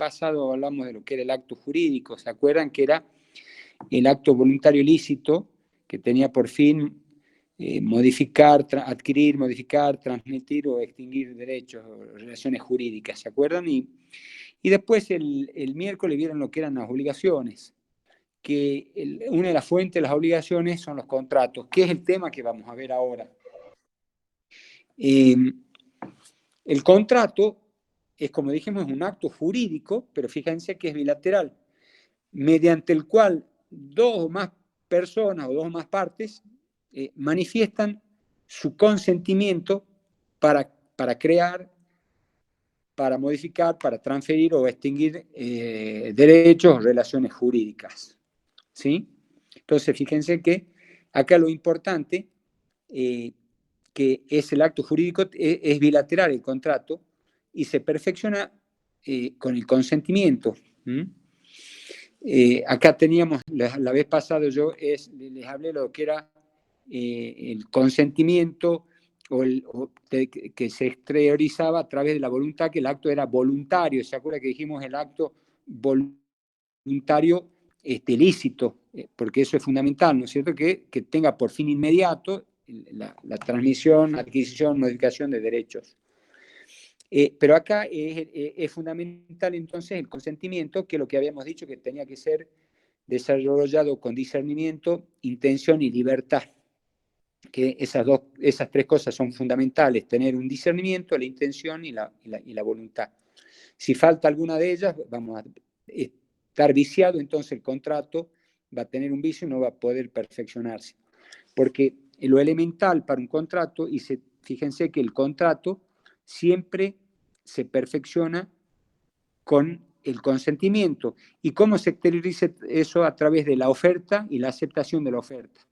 pasado hablamos de lo que era el acto jurídico, ¿se acuerdan? Que era el acto voluntario ilícito que tenía por fin modificar, adquirir, modificar, transmitir o extinguir derechos o relaciones jurídicas, ¿se acuerdan? Y después el miércoles vieron lo que eran las obligaciones, que una de las fuentes de las obligaciones son los contratos, que es el tema que vamos a ver ahora. El contrato es, como dijimos, un acto jurídico, pero fíjense que es bilateral, mediante el cual dos o más personas o dos o más partes manifiestan su consentimiento para crear, para modificar, para transferir o extinguir derechos o relaciones jurídicas. ¿Sí? Entonces, fíjense que acá lo importante que es el acto jurídico, es bilateral el contrato y se perfecciona con el consentimiento. Acá teníamos, la vez pasada yo les hablé de lo que era el consentimiento que se exteriorizaba a través de la voluntad, que el acto era voluntario. ¿Se acuerda que dijimos el acto voluntario lícito? Porque eso es fundamental, ¿no es cierto? Que tenga por fin inmediato la transmisión, adquisición, modificación de derechos. Pero acá es fundamental entonces el consentimiento, que es lo que habíamos dicho que tenía que ser desarrollado con discernimiento, intención y libertad. Que esas tres cosas son fundamentales, tener un discernimiento, la intención y la voluntad. Si falta alguna de ellas, vamos a estar viciado, entonces el contrato va a tener un vicio y no va a poder perfeccionarse. Porque lo elemental para un contrato, y fíjense que el contrato siempre se perfecciona con el consentimiento. ¿Y cómo se exterioriza eso? A través de la oferta y la aceptación de la oferta.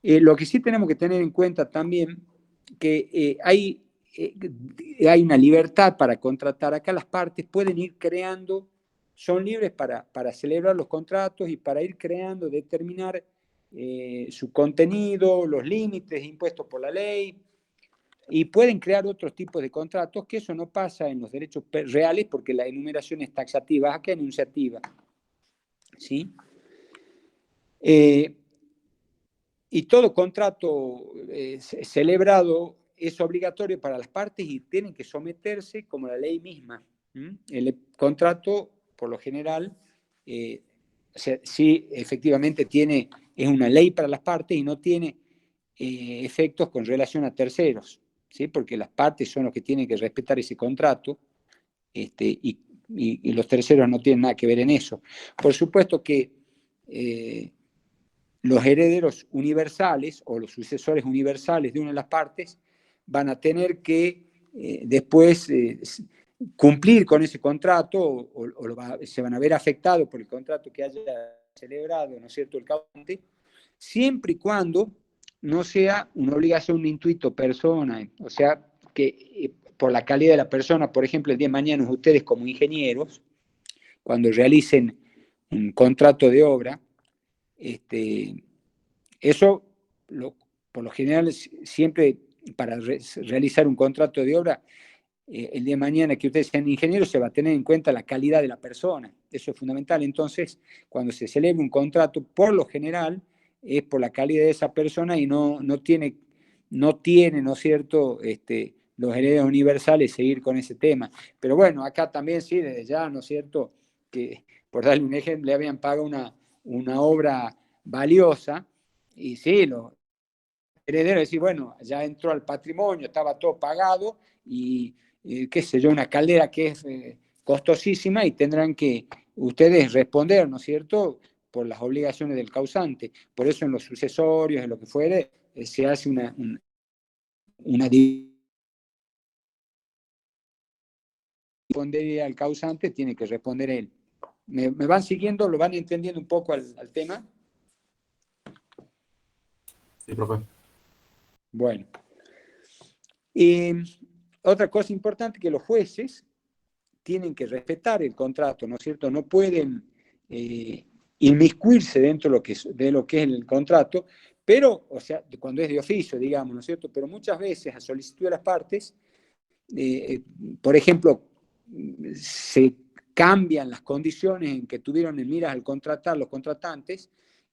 Lo que sí tenemos que tener en cuenta también que hay una libertad para contratar. Acá las partes pueden ir creando, son libres para celebrar los contratos y para ir creando, determinar su contenido, los límites impuestos por la ley, y pueden crear otros tipos de contratos, que eso no pasa en los derechos reales porque la enumeración es taxativa, acá es enunciativa. ¿Sí? Y todo contrato celebrado es obligatorio para las partes y tienen que someterse como la ley misma. El contrato, por lo general, sí, efectivamente es una ley para las partes y no tiene efectos con relación a terceros, ¿sí? Porque las partes son los que tienen que respetar ese contrato y los terceros no tienen nada que ver en eso. Por supuesto que los herederos universales o los sucesores universales de una de las partes van a tener que después cumplir con ese contrato o se van a ver afectados por el contrato que haya celebrado, ¿no es cierto?, el causante, siempre y cuando no sea una obligación de intuito persona, o sea, que por la calidad de la persona, por ejemplo, el día de mañana ustedes como ingenieros, cuando realicen un contrato de obra, eso, por lo general, siempre para realizar un contrato de obra, el día de mañana que ustedes sean ingenieros, se va a tener en cuenta la calidad de la persona. Eso es fundamental. Entonces, cuando se celebre un contrato, por lo general, es por la calidad de esa persona y no tiene, ¿no es cierto?, los herederos universales seguir con ese tema. Pero bueno, acá también sí, desde ya, ¿no es cierto?, que por darle un ejemplo, le habían pagado una obra valiosa y sí, los herederos decir, bueno, ya entró al patrimonio, estaba todo pagado y qué sé yo, una caldera que es costosísima y tendrán que ustedes responder, ¿no es cierto?, por las obligaciones del causante. Por eso en los sucesorios, en lo que fuere, se hace una responder al causante, tiene que responder él. ¿Me van siguiendo? ¿Lo van entendiendo un poco al tema? Sí, profe. Bueno. Otra cosa importante, que los jueces tienen que respetar el contrato, ¿no es cierto? No pueden inmiscuirse dentro de lo que es el contrato, pero, o sea, cuando es de oficio, digamos, ¿no es cierto? Pero muchas veces, a solicitud de las partes, por ejemplo, se cambian las condiciones en que tuvieron en miras al contratar los contratantes,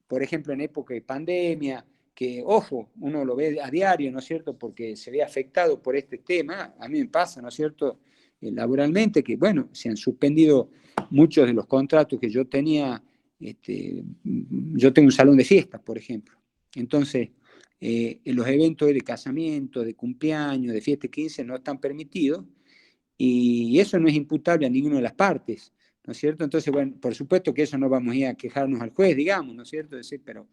por ejemplo, en época de pandemia, que, ojo, uno lo ve a diario, ¿no es cierto?, porque se ve afectado por este tema. A mí me pasa, ¿no es cierto?, laboralmente, que, bueno, se han suspendido muchos de los contratos que yo tenía. Yo tengo un salón de fiestas, por ejemplo. Entonces, en los eventos de casamiento, de cumpleaños, de fiesta de 15, no están permitidos, y eso no es imputable a ninguna de las partes, ¿no es cierto? Entonces, bueno, por supuesto que eso no vamos a ir a quejarnos al juez, digamos, ¿no es cierto? Decir, pero,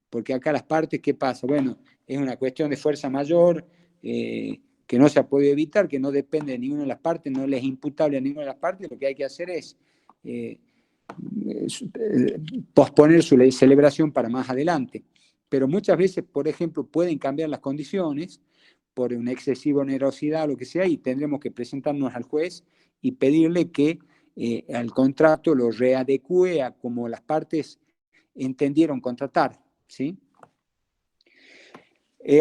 porque acá las partes, ¿qué pasa? Bueno, es una cuestión de fuerza mayor, que no se ha podido evitar, que no depende de ninguna de las partes, no les es imputable a ninguna de las partes. Lo que hay que hacer es posponer su celebración para más adelante. Pero muchas veces, por ejemplo, pueden cambiar las condiciones por una excesiva onerosidad o lo que sea, y tendremos que presentarnos al juez y pedirle que al contrato lo readecue a como las partes entendieron contratar, ¿sí?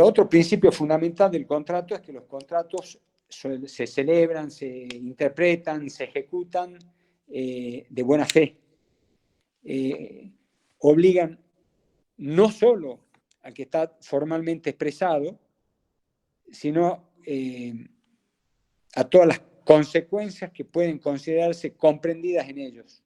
Otro principio fundamental del contrato es que los contratos se celebran, se interpretan, se ejecutan de buena fe. Obligan no solo al que está formalmente expresado, sino a todas las consecuencias que pueden considerarse comprendidas en ellos.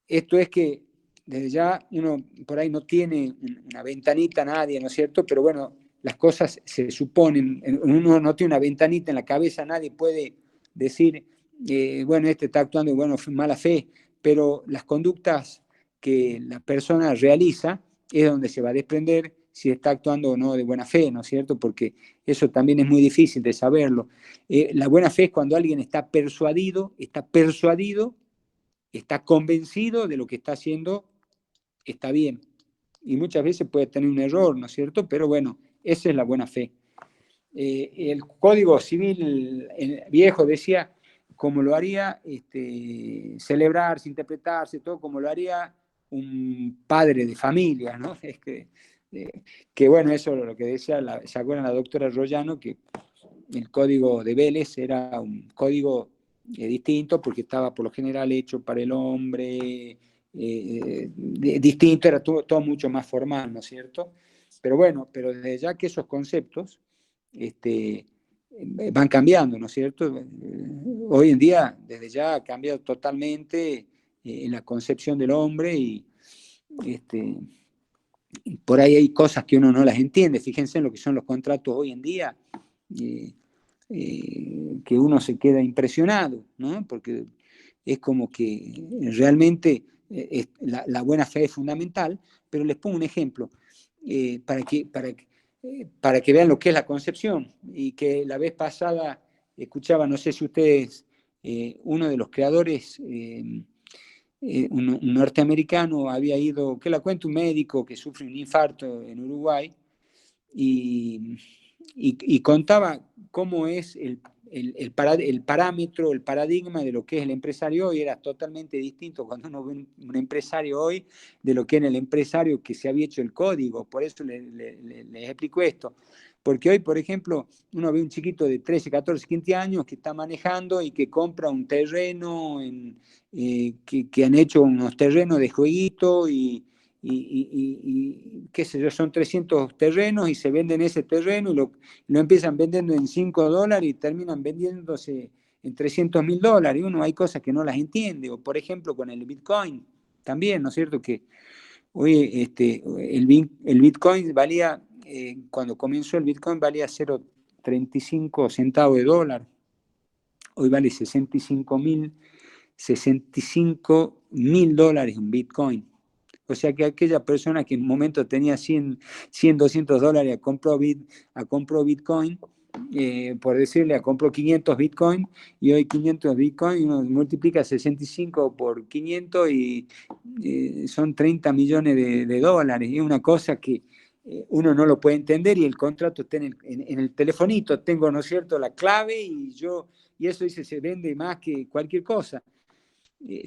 Esto es que desde ya uno por ahí no tiene una ventanita, nadie, ¿no es cierto? Pero bueno, las cosas se suponen, uno no tiene una ventanita en la cabeza, nadie puede decir, bueno, este está actuando, bueno, mala fe, pero las conductas que la persona realiza es donde se va a desprender si está actuando o no de buena fe, ¿no es cierto? Porque eso también es muy difícil de saberlo. La buena fe es cuando alguien está persuadido, está convencido de lo que está haciendo está bien. Y muchas veces puede tener un error, ¿no es cierto? Pero bueno, esa es la buena fe. El Código Civil viejo decía como lo haría celebrarse, interpretarse, todo como lo haría un padre de familia, ¿no? Que bueno, eso es lo que decía, ¿se acuerdan la doctora Rollano? Que el código de Vélez era un código distinto porque estaba por lo general hecho para el hombre, distinto, era todo mucho más formal, ¿no es cierto? Pero bueno, pero desde ya que esos conceptos van cambiando, ¿no es cierto? Hoy en día, desde ya ha cambiado totalmente la concepción del hombre, y por ahí hay cosas que uno no las entiende. Fíjense en lo que son los contratos hoy en día, que uno se queda impresionado, ¿no? Porque es como que realmente la buena fe es fundamental. Pero les pongo un ejemplo para que vean lo que es la concepción, y que la vez pasada escuchaba, no sé si ustedes, uno de los creadores, un norteamericano, había ido, que la cuenta, un médico que sufre un infarto en Uruguay, y contaba cómo es el parámetro, el paradigma de lo que es el empresario hoy. Era totalmente distinto cuando uno ve un empresario hoy de lo que era el empresario que se había hecho el código. Por eso les explico esto. Porque hoy, por ejemplo, uno ve un chiquito de 13, 14, 15 años que está manejando y que compra un terreno, que han hecho unos terrenos de jueguito, y qué sé yo, son 300 terrenos y se venden ese terreno, y lo empiezan vendiendo en $5 y terminan vendiéndose en $300.000. Y uno, hay cosas que no las entiende. O por ejemplo con el Bitcoin también, ¿no es cierto? Que hoy el Bitcoin valía, cuando comenzó el Bitcoin valía 0,35 centavos de dólar. Hoy vale $65.000 un Bitcoin. O sea que aquella persona que en un momento tenía 100, $200, compró Bitcoin, por decirle, compró 500 Bitcoin, y hoy 500 Bitcoin uno multiplica 65 por 500 y son 30 millones de dólares. Es una cosa que uno no lo puede entender, y el contrato está en el telefonito, tengo, ¿no es cierto?, la clave, y eso dice, se vende más que cualquier cosa.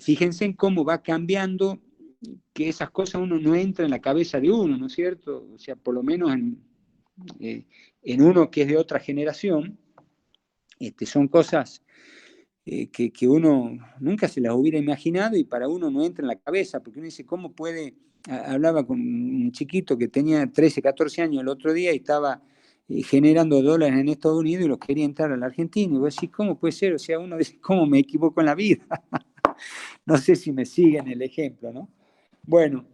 Fíjense en cómo va cambiando, que esas cosas uno no entra en la cabeza de uno, ¿no es cierto? O sea, por lo menos en uno que es de otra generación, son cosas que uno nunca se las hubiera imaginado y para uno no entra en la cabeza, porque uno dice, ¿cómo puede? Hablaba con un chiquito que tenía 13, 14 años el otro día y estaba generando dólares en Estados Unidos y los quería entrar a la Argentina. Y vos decís, ¿cómo puede ser? O sea, uno dice, ¿cómo me equivoco en la vida? No sé si me siguen el ejemplo, ¿no? Bueno,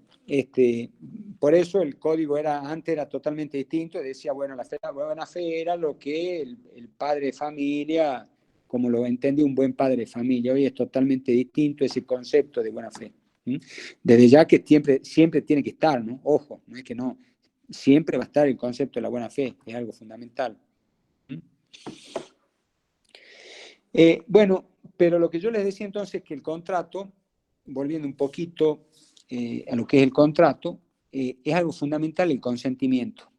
por eso el código antes era totalmente distinto, decía, bueno, la buena fe era lo que el padre de familia, como lo entendía un buen padre de familia, hoy es totalmente distinto ese concepto de buena fe. Desde ya que siempre tiene que estar, ¿no? Ojo, no es que no, siempre va a estar el concepto de la buena fe, es algo fundamental. Bueno, pero lo que yo les decía entonces es que el contrato, volviendo un poquito a lo que es el contrato, es algo fundamental el consentimiento.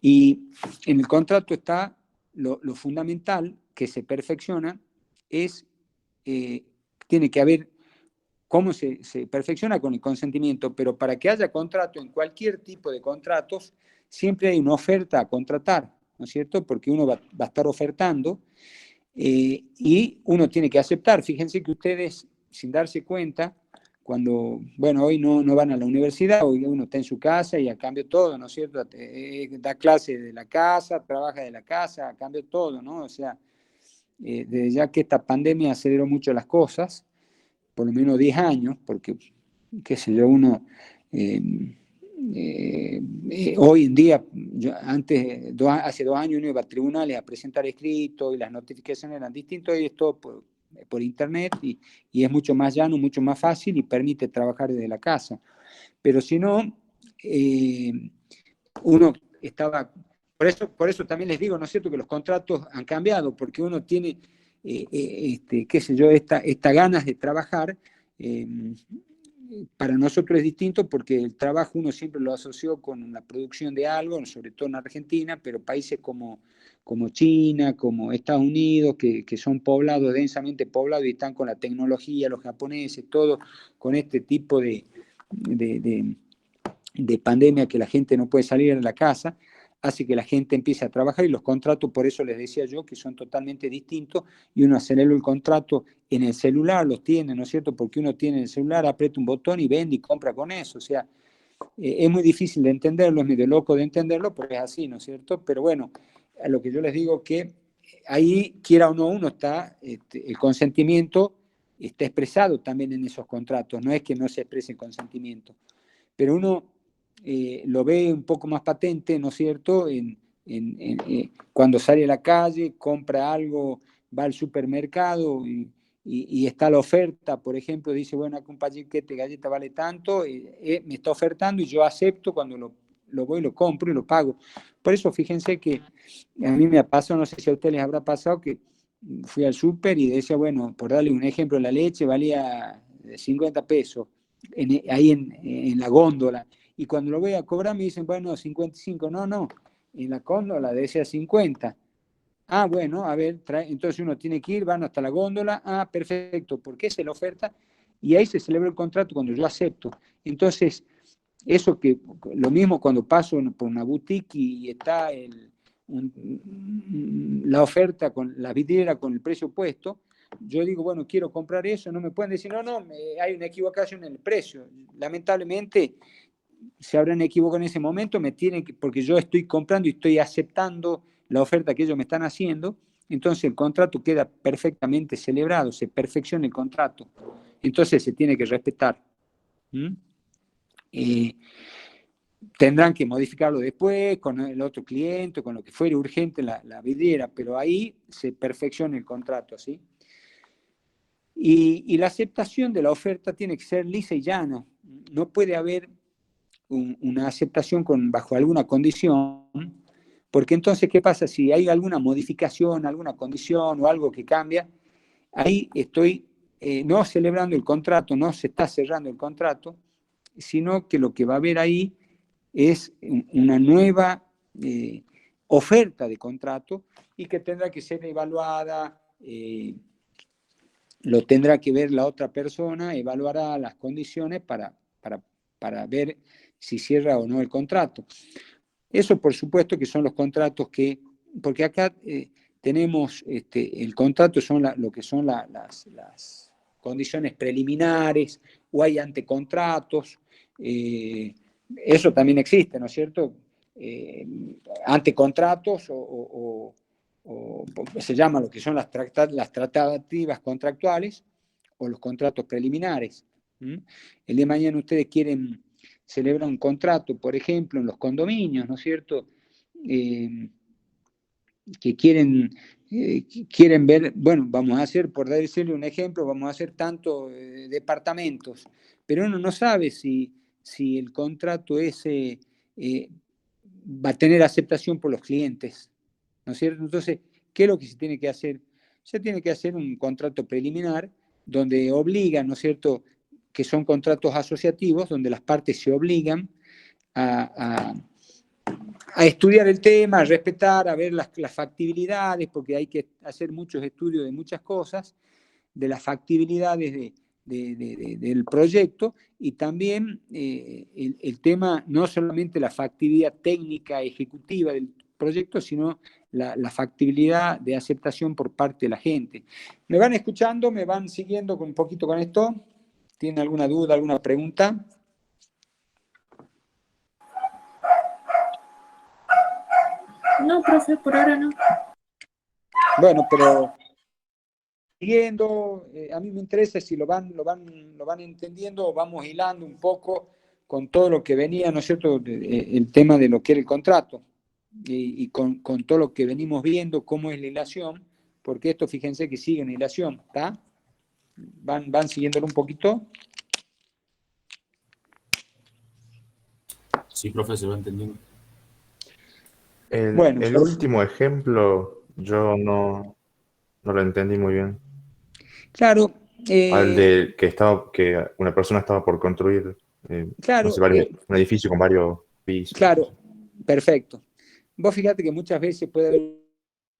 Y en el contrato está lo fundamental que se perfecciona, tiene que haber cómo se perfecciona con el consentimiento, pero para que haya contrato, en cualquier tipo de contratos, siempre hay una oferta a contratar, ¿no es cierto? Porque uno va a estar ofertando y uno tiene que aceptar. Fíjense que ustedes, sin darse cuenta, cuando, bueno, hoy no van a la universidad, hoy uno está en su casa y a cambio todo, ¿no es cierto? Da clase de la casa, trabaja de la casa, a cambio todo, ¿no? O sea, desde ya que esta pandemia aceleró mucho las cosas, por lo menos 10 años, porque, qué sé yo, uno... hoy en día, hace 2 años uno iba a tribunales a presentar escritos y las notificaciones eran distintas, hoy es todo por internet y es mucho más llano, mucho más fácil y permite trabajar desde la casa. Pero si no, uno estaba... Por eso también les digo, ¿no es cierto?, que los contratos han cambiado, porque uno tiene, qué sé yo, esta ganas de trabajar. Para nosotros es distinto porque el trabajo uno siempre lo asoció con la producción de algo, sobre todo en Argentina, pero países como China, como Estados Unidos, que son poblados, densamente poblados y están con la tecnología, los japoneses, todo con este tipo de, de pandemia que la gente no puede salir de la casa, hace que la gente empiece a trabajar y los contratos, por eso les decía yo, que son totalmente distintos y uno acelera el contrato en el celular, los tiene, ¿no es cierto? Porque uno tiene el celular, aprieta un botón y vende y compra con eso, o sea, es muy difícil de entenderlo, es medio loco de entenderlo, porque es así, ¿no es cierto? Pero bueno, a lo que yo les digo que ahí, quiera o no, uno está, el consentimiento está expresado también en esos contratos, no es que no se exprese el consentimiento, pero uno lo ve un poco más patente, ¿no es cierto?, cuando sale a la calle, compra algo, va al supermercado y está la oferta, por ejemplo, dice, bueno, acá un paquete de galleta vale tanto, me está ofertando y yo acepto cuando lo voy, lo compro y lo pago. Por eso fíjense que a mí me ha pasado, no sé si a ustedes les habrá pasado, que fui al súper y decía, bueno, por darle un ejemplo, la leche valía 50 pesos ahí en la góndola. Y cuando lo voy a cobrar me dicen, bueno, 55. No, en la góndola decía 50. Ah, bueno, a ver, entonces uno tiene que ir, van hasta la góndola. Ah, perfecto, porque esa es la oferta. Y ahí se celebra el contrato cuando yo acepto. Entonces, eso que, lo mismo cuando paso por una boutique y está la oferta con la vidriera con el precio puesto, yo digo, bueno, quiero comprar eso, no me pueden decir, no, hay una equivocación en el precio. Lamentablemente, se habrán equivocado en ese momento, porque yo estoy comprando y estoy aceptando la oferta que ellos me están haciendo, entonces el contrato queda perfectamente celebrado, se perfecciona el contrato, entonces se tiene que respetar. Tendrán que modificarlo después con el otro cliente, con lo que fuere urgente la vidriera, pero ahí se perfecciona el contrato, ¿sí? Y la aceptación de la oferta tiene que ser lisa y llana. No puede haber una aceptación bajo alguna condición, porque entonces, ¿qué pasa? Si hay alguna modificación, alguna condición o algo que cambia, ahí estoy no celebrando el contrato, no se está cerrando el contrato, sino que lo que va a haber ahí es una nueva oferta de contrato y que tendrá que ser evaluada, lo tendrá que ver la otra persona, evaluará las condiciones para ver si cierra o no el contrato. Eso por supuesto que son los contratos porque acá tenemos el contrato, son lo que son las condiciones preliminares, o hay antecontratos, eso también existe, ¿no es cierto? Antecontratos o se llama lo que son las tratativas contractuales o los contratos preliminares. El día de mañana ustedes quieren celebrar un contrato, por ejemplo, en los condominios, ¿no es cierto? Que quieren ver, bueno, vamos a hacer, por decirle un ejemplo, vamos a hacer tantos departamentos, pero uno no sabe si el contrato ese va a tener aceptación por los clientes, ¿no es cierto? Entonces, ¿qué es lo que se tiene que hacer? Se tiene que hacer un contrato preliminar donde obligan, ¿no es cierto?, que son contratos asociativos, donde las partes se obligan a estudiar el tema, a respetar, a ver las factibilidades, porque hay que hacer muchos estudios de muchas cosas, de las factibilidades del proyecto, y también el tema, no solamente la factibilidad técnica ejecutiva del proyecto, sino la factibilidad de aceptación por parte de la gente. ¿Me van escuchando? ¿Me van siguiendo un poquito con esto? ¿Tienen alguna duda, alguna pregunta? No, profe, por ahora no. Bueno, pero siguiendo, a mí me interesa si lo van entendiendo, vamos hilando un poco con todo lo que venía, ¿no es cierto?, el tema de lo que era el contrato, y con todo lo que venimos viendo, cómo es la hilación, porque esto, fíjense que sigue en hilación, ¿está? ¿Van siguiéndolo un poquito? Sí, profe, se va entendiendo. Bueno, El último ejemplo yo no lo entendí muy bien. claro. Al de que una persona estaba por construir, Claro, no sé, un edificio con varios pisos. claro, perfecto. Vos fíjate que muchas veces puede haber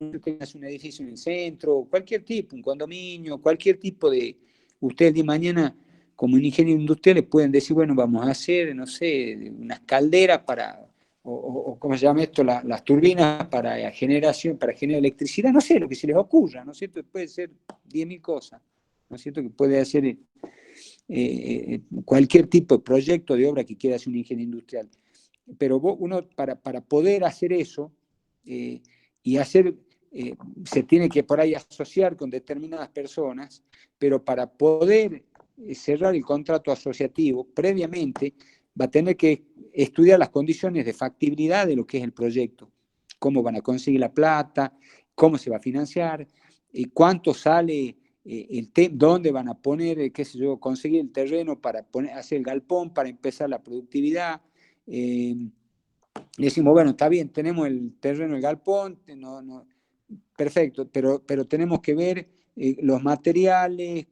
un edificio en el centro, cualquier tipo, un condominio, cualquier tipo de... Ustedes de mañana, como un ingeniero industrial, les pueden decir, bueno, vamos a hacer, no sé, unas calderas para, o ¿cómo se llama esto? Las turbinas para generación, para generar electricidad, no sé, lo que se les ocurra, ¿no es cierto? Puede ser 10.000 cosas, ¿no es cierto? Que puede hacer cualquier tipo de proyecto de obra que quiera hacer un ingeniero industrial. Pero uno, para poder hacer eso, y hacer, se tiene que por ahí asociar con determinadas personas, pero para poder cerrar el contrato asociativo, previamente va a tener que estudiar las condiciones de factibilidad de lo que es el proyecto, cómo van a conseguir la plata, cómo se va a financiar, cuánto sale dónde van a poner, qué sé yo, conseguir el terreno para hacer el galpón, para empezar la productividad. Decimos, bueno, está bien, tenemos el terreno, el galpón, perfecto, pero tenemos que ver los materiales,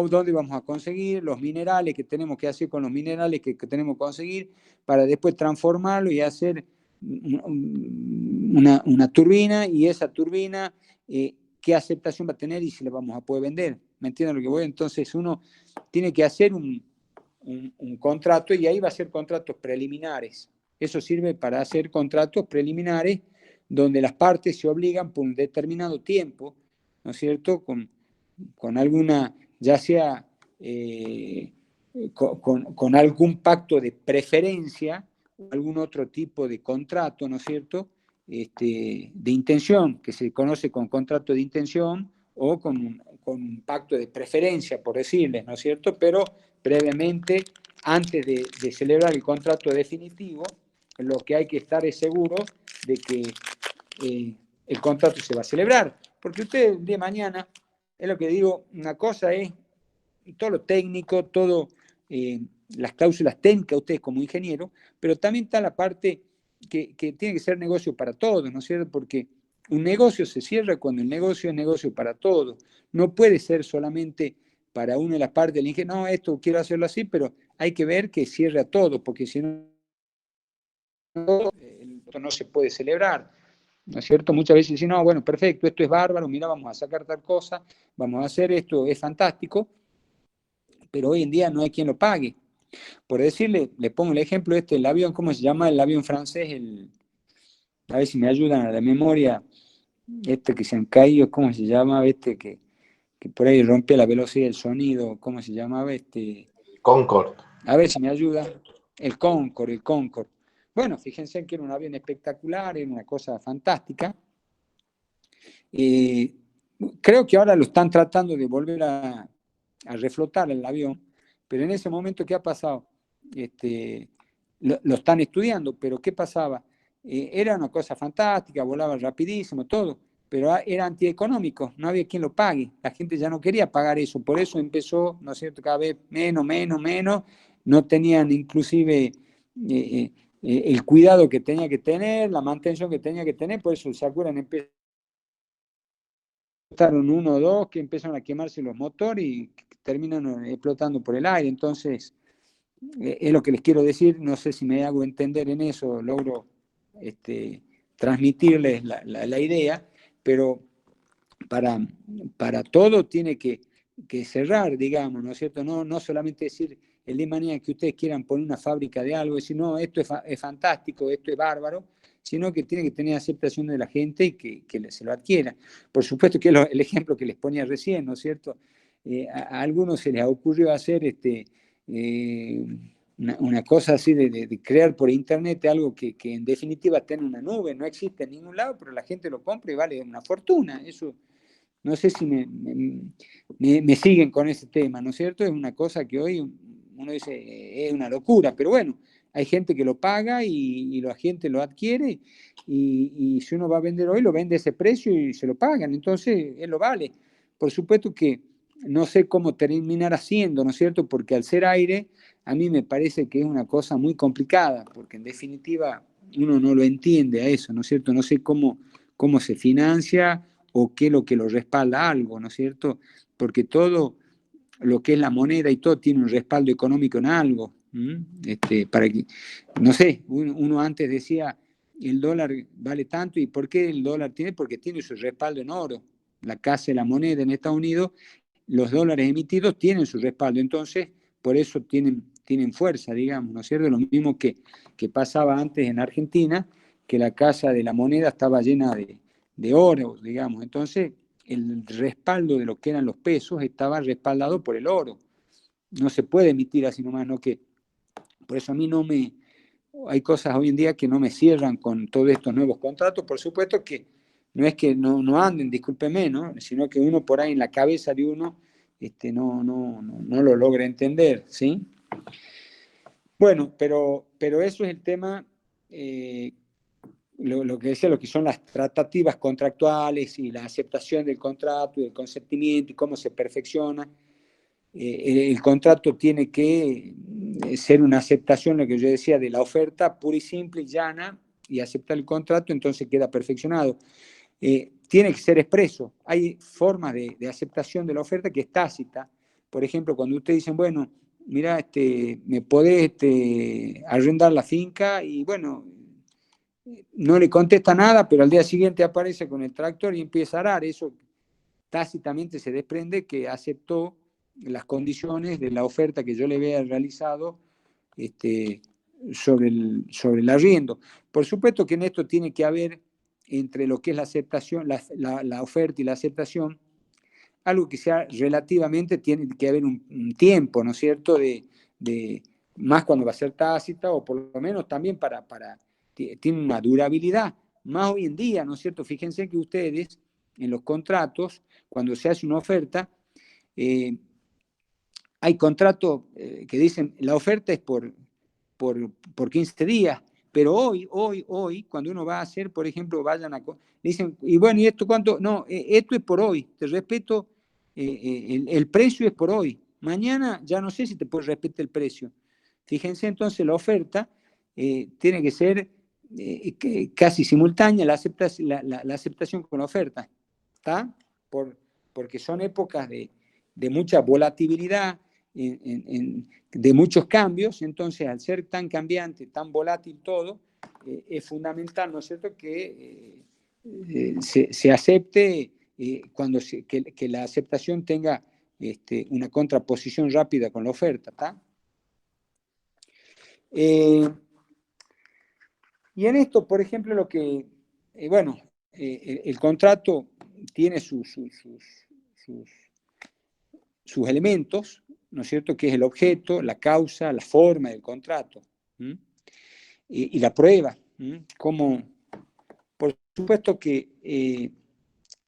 dónde vamos a conseguir, los minerales que tenemos que hacer con los minerales que tenemos que conseguir, para después transformarlo y hacer una turbina, y esa turbina, qué aceptación va a tener y si la vamos a poder vender. ¿Me entienden lo que voy? Entonces uno tiene que hacer un contrato, y ahí va a ser contratos preliminares. Eso sirve para hacer contratos preliminares donde las partes se obligan por un determinado tiempo, ¿no es cierto?, con alguna, ya sea con algún pacto de preferencia o algún otro tipo de contrato, ¿no es cierto?, de intención, que se conoce con contrato de intención, o con un pacto de preferencia, por decirles, ¿no es cierto?, pero previamente, antes de celebrar el contrato definitivo, lo que hay que estar es seguro de que el contrato se va a celebrar. Porque ustedes el día de mañana, es lo que digo, una cosa es todo lo técnico, todo las cláusulas técnicas, ustedes como ingeniero, pero también está la parte que tiene que ser negocio para todos, ¿no es cierto? Porque un negocio se cierra cuando el negocio es negocio para todos. No puede ser solamente para una de las partes del ingeniero, no, esto quiero hacerlo así, pero hay que ver que cierre a todos, porque si no, no se puede celebrar, ¿no es cierto? Muchas veces dicen, no, bueno, perfecto, esto es bárbaro, mira, vamos a sacar tal cosa, vamos a hacer esto, es fantástico, pero hoy en día no hay quien lo pague. Por decirle, le pongo el ejemplo el avión, ¿cómo se llama el avión francés? A ver si me ayudan a la memoria, que se han caído, ¿cómo se llama? Que por ahí rompe la velocidad del sonido, ¿cómo se llamaba? Concorde. A ver si me ayuda. El Concorde. Bueno, fíjense que era un avión espectacular, era una cosa fantástica. Creo que ahora lo están tratando de volver a reflotar el avión, pero en ese momento, ¿qué ha pasado? Lo están estudiando, pero ¿qué pasaba? Era una cosa fantástica, volaba rapidísimo, todo, pero era antieconómico, no había quien lo pague, la gente ya no quería pagar eso, por eso empezó, ¿no es cierto?, cada vez menos, no tenían inclusive el cuidado que tenía que tener, la mantención que tenía que tener, por eso, ¿se acuerdan? Empezaron uno o dos que empiezan a quemarse los motores y terminan explotando por el aire, entonces es lo que les quiero decir, no sé si me hago entender en eso, logro transmitirles la idea, pero para todo tiene que cerrar, digamos, ¿no es cierto? No solamente decir el día de mañana que ustedes quieran poner una fábrica de algo, decir, no, esto es fantástico, esto es bárbaro, sino que tiene que tener aceptación de la gente y que se lo adquiera. Por supuesto que el ejemplo que les ponía recién, ¿no es cierto? A algunos se les ocurrió hacer una cosa así de crear por internet algo que en definitiva tiene una nube, no existe en ningún lado, pero la gente lo compra y vale una fortuna. Eso, no sé si me siguen con ese tema, ¿no es cierto? Es una cosa que hoy uno dice, es una locura, pero bueno, hay gente que lo paga y la gente lo adquiere y si uno va a vender hoy, lo vende a ese precio y se lo pagan, entonces él lo vale. Por supuesto que no sé cómo terminar haciendo, ¿no es cierto? Porque al ser aire, a mí me parece que es una cosa muy complicada, porque en definitiva uno no lo entiende a eso, ¿no es cierto? No sé cómo se financia o qué es lo que lo respalda algo, ¿no es cierto? Porque todo lo que es la moneda y todo tiene un respaldo económico en algo. Para que, no sé, uno antes decía el dólar vale tanto y ¿por qué el dólar tiene? Porque tiene su respaldo en oro. La casa de la moneda en Estados Unidos, los dólares emitidos tienen su respaldo, entonces por eso tienen fuerza, digamos, ¿no es cierto? Lo mismo que pasaba antes en Argentina, que la casa de la moneda estaba llena de oro, digamos, entonces el respaldo de lo que eran los pesos estaba respaldado por el oro. No se puede emitir así nomás, ¿no? Por eso a mí hay cosas hoy en día que no me cierran con todos estos nuevos contratos, por supuesto que no es que no anden, discúlpeme, ¿no? Sino que uno por ahí en la cabeza de uno no lo logra entender, ¿sí? Bueno, pero eso es el tema, lo que decía, lo que son las tratativas contractuales y la aceptación del contrato y el consentimiento y cómo se perfecciona. El contrato tiene que ser una aceptación, lo que yo decía, de la oferta pura y simple y llana, y aceptar el contrato, entonces queda perfeccionado. Tiene que ser expreso. Hay formas de aceptación de la oferta que es tácita. Por ejemplo, cuando ustedes dicen, bueno, mira, me podés arrendar la finca y bueno, no le contesta nada, pero al día siguiente aparece con el tractor y empieza a arar. Eso tácitamente se desprende que aceptó las condiciones de la oferta que yo le había realizado sobre el arriendo. Por supuesto que en esto tiene que haber, entre lo que es la aceptación, la oferta y la aceptación, algo que sea relativamente, tiene que haber un tiempo, ¿no es cierto?, más cuando va a ser tácita, o por lo menos también tiene una durabilidad, más hoy en día, ¿no es cierto? Fíjense que ustedes, en los contratos, cuando se hace una oferta, hay contratos que dicen, la oferta es por 15 días, pero hoy, cuando uno va a hacer, por ejemplo, dicen, y bueno, ¿y esto cuánto? No, esto es por hoy, te respeto, el precio es por hoy. Mañana ya no sé si te puedo respetar el precio. Fíjense entonces, la oferta tiene que ser casi simultánea la aceptación con la oferta, ¿está? Porque son épocas de mucha volatilidad, de muchos cambios, entonces al ser tan cambiante, tan volátil todo, es fundamental, ¿no es cierto?, que se acepte que la aceptación tenga una contraposición rápida con la oferta, ¿está? Y en esto, por ejemplo, bueno, el contrato tiene sus elementos, ¿no es cierto?, que es el objeto, la causa, la forma del contrato, y la prueba. Como, por supuesto que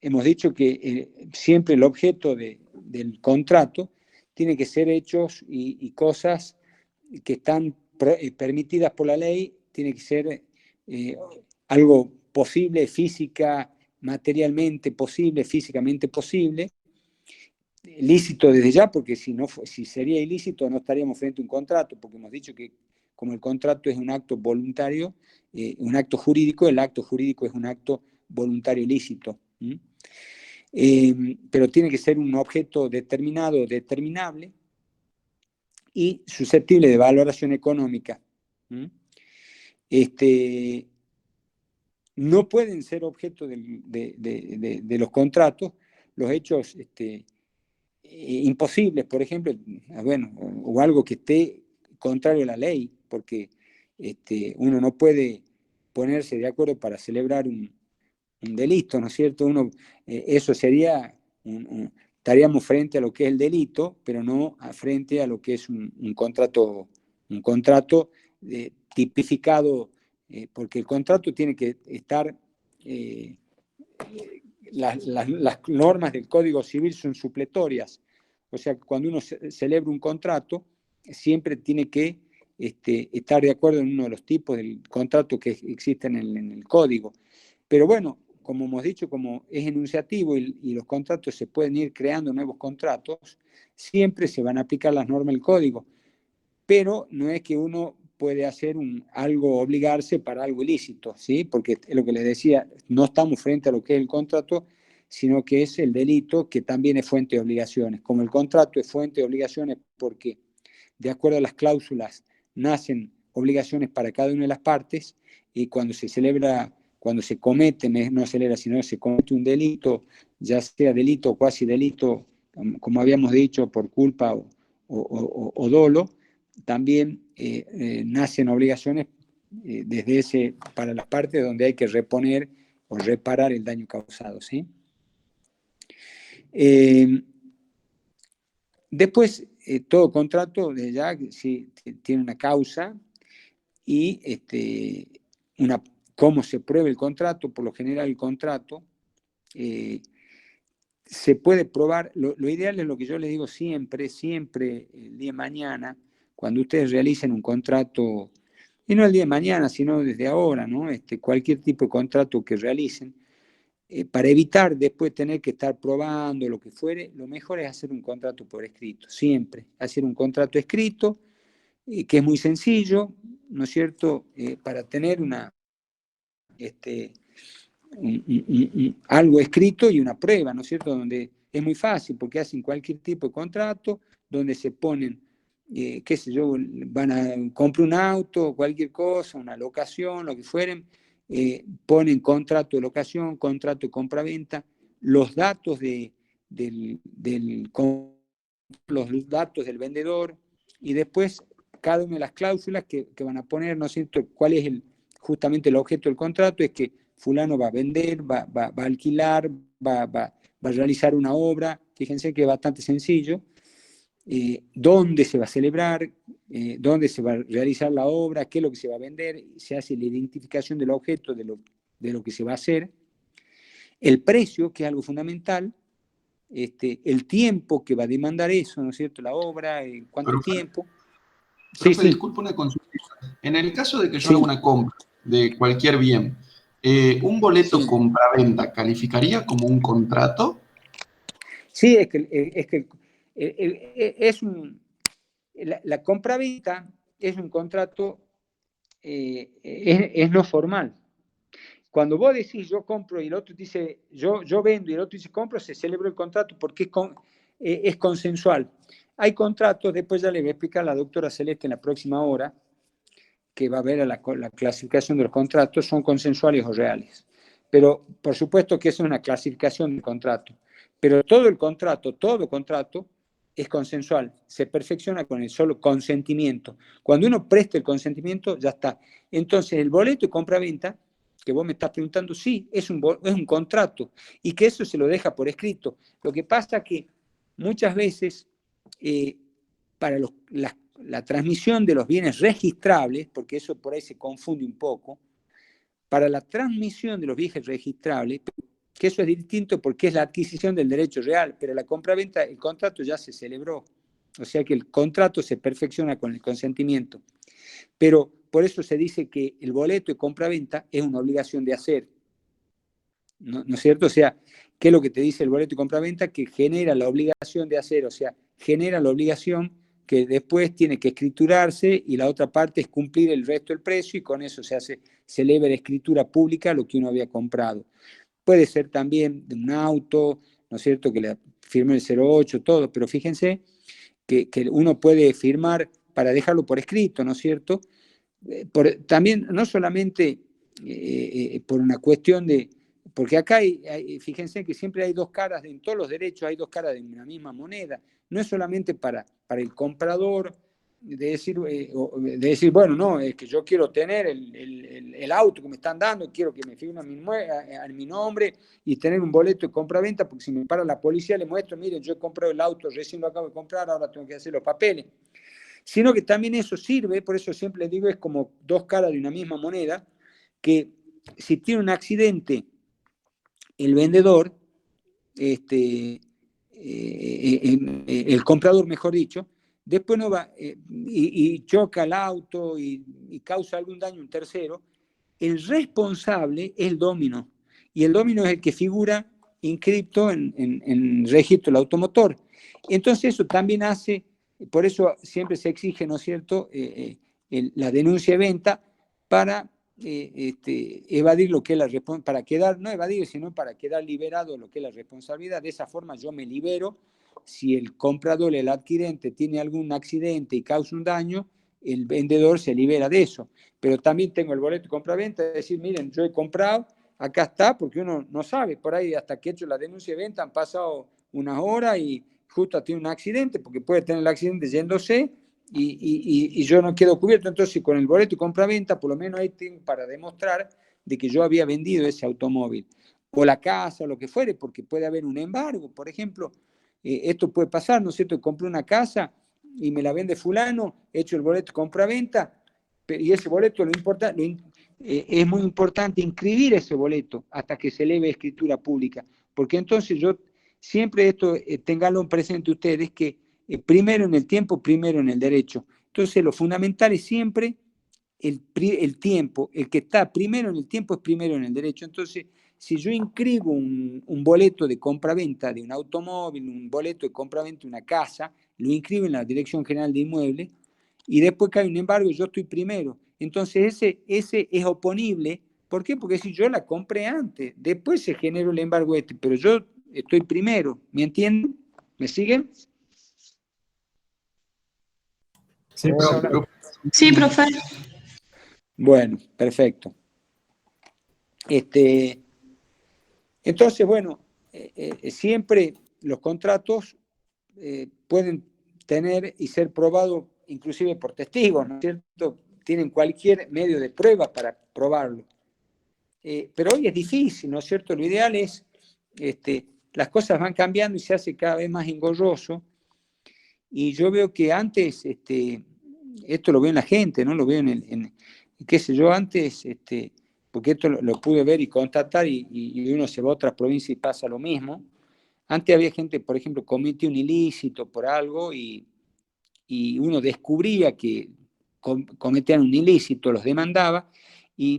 hemos dicho que siempre el objeto del contrato tiene que ser hechos y cosas que están permitidas por la ley, tiene que ser algo posible, materialmente posible, físicamente posible, lícito desde ya, porque si sería ilícito no estaríamos frente a un contrato, porque hemos dicho que como el contrato es un acto voluntario, un acto jurídico, el acto jurídico es un acto voluntario lícito. Pero tiene que ser un objeto determinado, determinable y susceptible de valoración económica. No pueden ser objeto de los contratos los hechos imposibles, por ejemplo, bueno, o algo que esté contrario a la ley, porque uno no puede ponerse de acuerdo para celebrar un delito, ¿no es cierto? Eso sería, estaríamos frente a lo que es el delito, pero no frente a lo que es un contrato tipificado, porque el contrato tiene que estar, las normas del Código Civil son supletorias, o sea, cuando uno celebra un contrato, siempre tiene que estar de acuerdo en uno de los tipos del contrato que existen en el Código. Pero bueno, como hemos dicho, como es enunciativo y los contratos se pueden ir creando nuevos contratos, siempre se van a aplicar las normas del Código. Pero no es que uno puede hacer algo, obligarse para algo ilícito, ¿sí? Porque es lo que les decía, no estamos frente a lo que es el contrato, sino que es el delito que también es fuente de obligaciones. Como el contrato es fuente de obligaciones porque de acuerdo a las cláusulas nacen obligaciones para cada una de las partes, y cuando se comete, no celebra, sino se comete un delito, ya sea delito o cuasi delito, como habíamos dicho, por culpa o dolo, también nacen obligaciones para las partes donde hay que reponer o reparar el daño causado, ¿sí? Después, todo contrato de ya sí, tiene una causa y cómo se prueba el contrato. Por lo general el contrato se puede probar, lo ideal es lo que yo les digo siempre el día de mañana, cuando ustedes realicen un contrato, y no el día de mañana, sino desde ahora, ¿no? Cualquier tipo de contrato que realicen, para evitar después tener que estar probando lo que fuere, lo mejor es hacer un contrato por escrito, siempre, hacer un contrato escrito, que es muy sencillo, ¿no es cierto?, para tener algo escrito y una prueba, ¿no es cierto?, donde es muy fácil, porque hacen cualquier tipo de contrato, donde se ponen, qué sé yo, van a comprar un auto, cualquier cosa, una locación, lo que fueren, ponen contrato de locación, contrato de compra-venta, los datos los datos del vendedor, y después cada una de las cláusulas que van a poner, ¿no es cierto?, cuál es justamente el objeto del contrato, es que fulano va a vender, va a alquilar, va a realizar una obra. Fíjense que es bastante sencillo. Dónde se va a celebrar, dónde se va a realizar la obra, qué es lo que se va a vender, se hace la identificación del objeto de lo que se va a hacer, el precio, que es algo fundamental, el tiempo que va a demandar eso, ¿no es cierto?, la obra, cuánto tiempo. Profe, disculpe una consulta. En el caso de que yo haga una compra de cualquier bien, ¿un boleto compra-venta calificaría como un contrato? Sí, la compra-venta es un contrato, es no formal. Cuando vos decís yo compro y el otro dice yo vendo y el otro dice compro, se celebró el contrato porque es consensual. Hay contratos, después ya le voy a explicar a la doctora Celeste en la próxima hora, que va a ver la clasificación de los contratos, son consensuales o reales. Pero por supuesto que eso es una clasificación del contrato. Pero todo contrato es consensual, se perfecciona con el solo consentimiento. Cuando uno presta el consentimiento, ya está. Entonces, el boleto de compra-venta que vos me estás preguntando, sí, es un contrato, y que eso se lo deja por escrito. Lo que pasa es que muchas veces, para la transmisión de los bienes registrables, porque eso por ahí se confunde un poco, para la transmisión de los bienes registrables, que eso es distinto porque es la adquisición del derecho real, pero la compraventa, el contrato ya se celebró, o sea que el contrato se perfecciona con el consentimiento. Pero por eso se dice que el boleto de compraventa es una obligación de hacer, ¿no es cierto? O sea, ¿qué es lo que te dice el boleto de compraventa? Que genera la obligación de hacer, o sea, genera la obligación que después tiene que escriturarse y la otra parte es cumplir el resto del precio y con eso se eleva la escritura pública lo que uno había comprado. Puede ser también de un auto, ¿no es cierto? Que le firme el 08, todo, pero fíjense que uno puede firmar para dejarlo por escrito, ¿no es cierto? También, no solamente por una cuestión de... Porque acá fíjense que siempre hay dos caras, en todos los derechos hay dos caras de una misma moneda. No es solamente para el comprador de decir, bueno, no, es que yo quiero tener el auto que me están dando, quiero que me firmen a mi nombre y tener un boleto de compra-venta, porque si me para la policía le muestro, miren, yo he comprado el auto, recién lo acabo de comprar, ahora tengo que hacer los papeles. Sino que también eso sirve, por eso siempre digo, es como dos caras de una misma moneda, que si tiene un accidente el vendedor, el comprador, mejor dicho, después no va y choca el auto y causa algún daño a un tercero, el responsable es el domino, y el domino es el que figura inscripto en registro del automotor. Entonces eso también hace, por eso siempre se exige, ¿no es cierto?, la denuncia de venta para evadir lo que es la responsabilidad, para quedar, no evadir, sino para quedar liberado de lo que es la responsabilidad. De esa forma yo me libero. Si el comprador, el adquirente, tiene algún accidente y causa un daño, el vendedor se libera de eso. Pero también tengo el boleto de compra-venta, de decir, miren, yo he comprado, acá está, porque uno no sabe, por ahí hasta que he hecho la denuncia de venta han pasado unas horas y justo tiene un accidente, porque puede tener el accidente yéndose, y yo no quedo cubierto. Entonces con el boleto de compra-venta por lo menos ahí tengo para demostrar de que yo había vendido ese automóvil o la casa o lo que fuere, porque puede haber un embargo, por ejemplo, esto puede pasar, ¿no es cierto? Compré una casa y me la vende fulano, he hecho el boleto de compra-venta y ese boleto es muy importante inscribir ese boleto hasta que se eleve a escritura pública, porque entonces yo siempre esto, tenganlo presente ustedes, que primero en el tiempo, primero en el derecho. Entonces lo fundamental es siempre el tiempo, el que está primero en el tiempo es primero en el derecho. Entonces, si yo inscribo un boleto de compra-venta de un automóvil, un boleto de compra-venta de una casa, lo inscribo en la Dirección General de Inmuebles, y después que hay un embargo, yo estoy primero. Entonces ese es oponible. ¿Por qué? Porque si yo la compré antes, después se generó el embargo pero yo estoy primero. ¿Me entienden? ¿Me siguen? Sí, pero Sí, profe. Bueno, perfecto. Entonces, bueno, siempre los contratos pueden tener y ser probados inclusive por testigos, ¿no es cierto? Tienen cualquier medio de prueba para probarlo. Pero hoy es difícil, ¿no es cierto? Lo ideal es, las cosas van cambiando y se hace cada vez más engorroso. Y yo veo que antes, esto lo veo en la gente, ¿no? Lo veo qué sé yo, antes, porque esto lo pude ver y constatar y uno se va a otras provincias y pasa lo mismo. Antes había gente, por ejemplo, cometió un ilícito por algo y uno descubría que cometían un ilícito, los demandaba,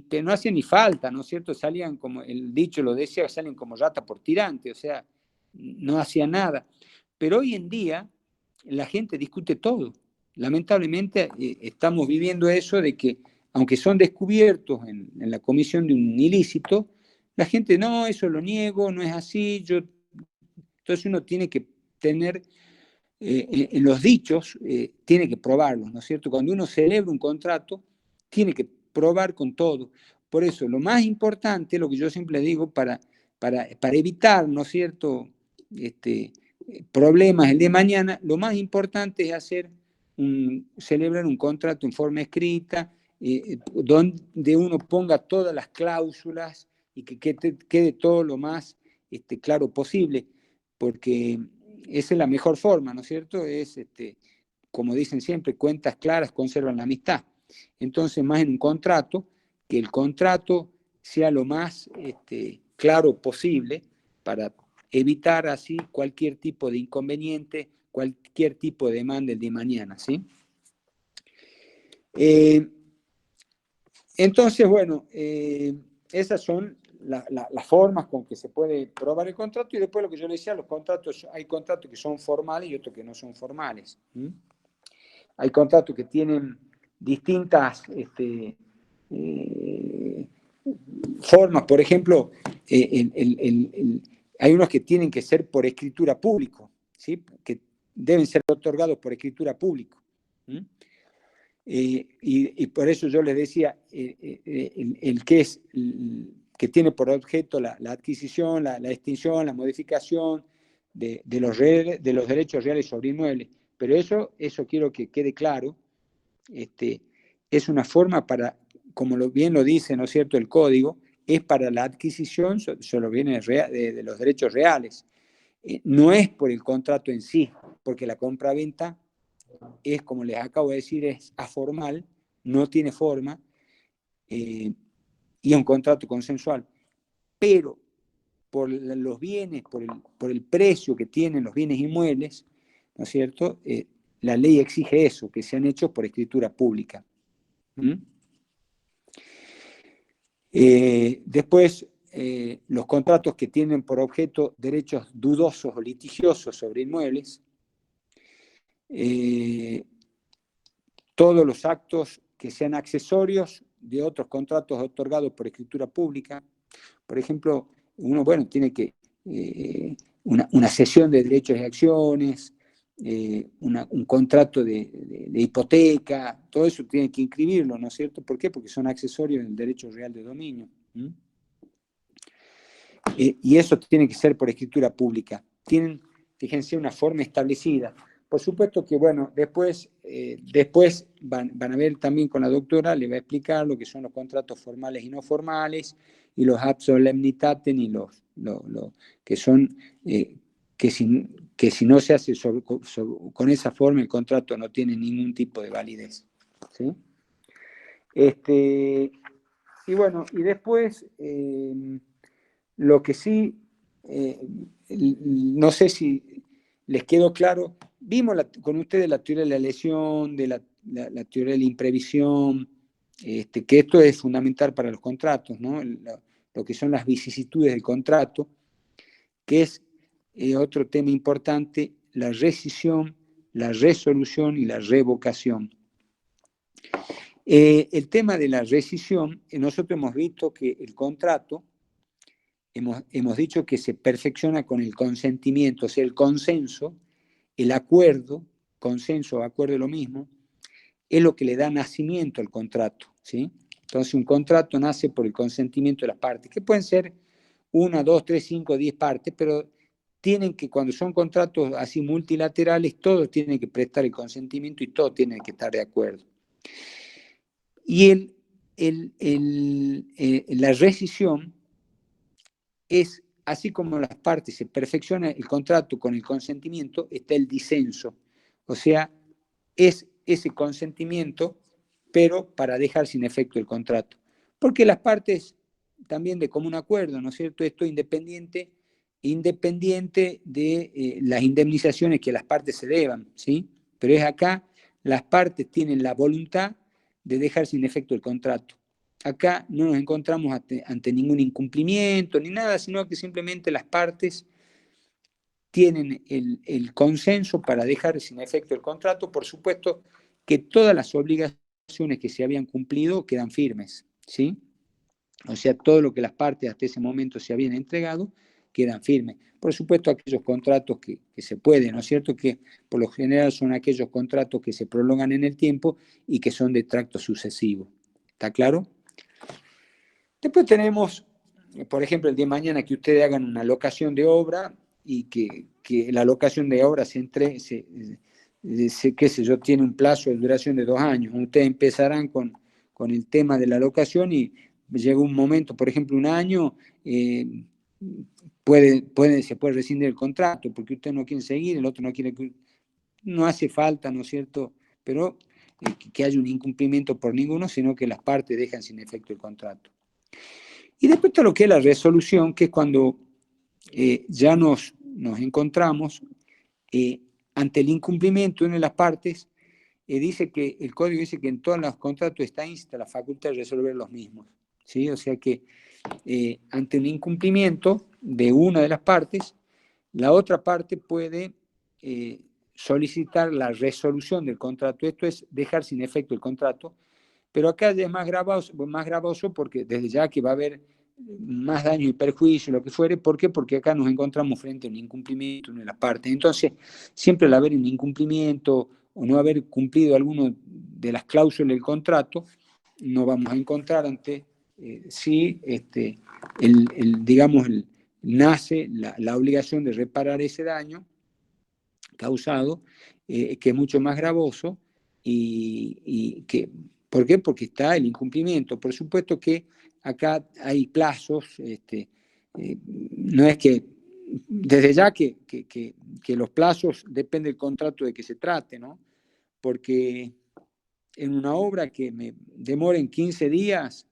pero no hacían ni falta, ¿no es cierto? Salían como, el dicho lo decía, salen como rata por tirante, o sea, no hacían nada. Pero hoy en día la gente discute todo. Lamentablemente estamos viviendo eso de que, aunque son descubiertos en la comisión de un ilícito, la gente, no, eso lo niego, no es así. Entonces uno tiene que tener, en los dichos, tiene que probarlos, ¿no es cierto? Cuando uno celebra un contrato, tiene que probar con todo. Por eso, lo más importante, lo que yo siempre digo, para evitar, ¿no es cierto?, problemas el día de mañana, lo más importante es celebrar un contrato en forma escrita, donde uno ponga todas las cláusulas y que quede todo lo más claro posible, porque esa es la mejor forma, ¿no es cierto? Es, como dicen siempre, cuentas claras conservan la amistad. Entonces, más en un contrato, que el contrato sea lo más claro posible para evitar así cualquier tipo de inconveniente, cualquier tipo de demanda el día de mañana, ¿sí? Entonces, bueno, esas son las formas con que se puede probar el contrato, y después lo que yo le decía, los contratos, hay contratos que son formales y otros que no son formales. Hay contratos que tienen distintas formas, por ejemplo, hay unos que tienen que ser por escritura público, ¿sí? Que deben ser otorgados por escritura público. Y por eso yo les decía, que tiene por objeto la adquisición, la extinción, la modificación de los derechos reales sobre inmuebles. Pero eso quiero que quede claro, es una forma para, como bien lo dice, ¿no es cierto?, el código, es para la adquisición sobre bienes de los derechos reales. No es por el contrato en sí, porque la compra-venta es, como les acabo de decir, es aformal, no tiene forma, y es un contrato consensual. Pero por los bienes, por el precio que tienen los bienes inmuebles, ¿no es cierto?, la ley exige eso, que sean hechos por escritura pública. Después, los contratos que tienen por objeto derechos dudosos o litigiosos sobre inmuebles, todos los actos que sean accesorios de otros contratos otorgados por escritura pública. Por ejemplo, uno, bueno, tiene que, una cesión de derechos y acciones, un contrato de hipoteca, todo eso tiene que inscribirlo, ¿no es cierto? ¿Por qué? Porque son accesorios del derecho real de dominio. Y eso tiene que ser por escritura pública. Tienen, fíjense, una forma establecida. Por supuesto que, bueno, después van a ver también con la doctora, le va a explicar lo que son los contratos formales y no formales, y los ad solemnitatem, y los que son, que si no se hace con esa forma, el contrato no tiene ningún tipo de validez. ¿Sí? Y bueno, y después, lo que sí, no sé si les quedó claro, vimos con ustedes la teoría de la lesión, de la teoría de la imprevisión, que esto es fundamental para los contratos, ¿no? Lo que son las vicisitudes del contrato, que es otro tema importante, la rescisión, la resolución y la revocación. El tema de la rescisión, nosotros hemos visto que el contrato, hemos dicho que se perfecciona con el consentimiento, o sea, el consenso, el acuerdo, consenso o acuerdo es lo mismo, es lo que le da nacimiento al contrato, ¿sí? Entonces, un contrato nace por el consentimiento de las partes, que pueden ser 1, 2, 3, 5, 10 partes, pero tienen que, cuando son contratos así multilaterales, todos tienen que prestar el consentimiento y todos tienen que estar de acuerdo. Y la rescisión es, así como las partes se perfecciona el contrato con el consentimiento, está el disenso. O sea, es ese consentimiento, pero para dejar sin efecto el contrato. Porque las partes también de común acuerdo, ¿no es cierto? Esto independiente de las indemnizaciones que las partes se deban, ¿sí? Pero es acá, las partes tienen la voluntad de dejar sin efecto el contrato. Acá no nos encontramos ante ningún incumplimiento ni nada, sino que simplemente las partes tienen el consenso para dejar sin efecto el contrato. Por supuesto que todas las obligaciones que se habían cumplido quedan firmes, ¿sí? O sea, todo lo que las partes hasta ese momento se habían entregado quedan firmes. Por supuesto, aquellos contratos que se pueden, ¿no es cierto?, que por lo general son aquellos contratos que se prolongan en el tiempo y que son de tracto sucesivo. ¿Está claro? Después tenemos, por ejemplo, el día de mañana que ustedes hagan una locación de obra y que la locación de obra qué sé yo, tiene un plazo de duración de 2 años. Ustedes empezarán con con el tema de la locación y llega un momento, por ejemplo, un año, se puede rescindir el contrato porque usted no quiere seguir, el otro no quiere, no hace falta, ¿no es cierto? Pero que haya un incumplimiento por ninguno, sino que las partes dejan sin efecto el contrato. Y después está lo que es la resolución, que es cuando ya nos encontramos ante el incumplimiento de una de las partes. Dice que el código dice que en todos los contratos está instalada la facultad de resolver los mismos, ¿sí? O sea que ante un incumplimiento de una de las partes, la otra parte puede solicitar la resolución del contrato. Esto es dejar sin efecto el contrato, pero acá es más gravoso porque desde ya que va a haber más daño y perjuicio, lo que fuere. ¿Por qué? Porque acá nos encontramos frente a un incumplimiento de las partes. Entonces, siempre al haber un incumplimiento o no haber cumplido alguno de las cláusulas del contrato, no vamos a encontrar ante si digamos, nace la obligación de reparar ese daño causado, que es mucho más gravoso y que, ¿por qué? Porque está el incumplimiento. Por supuesto que acá hay plazos, no es que, desde ya que los plazos depende del contrato de que se trate, ¿no? Porque en una obra que me demore en 15 días,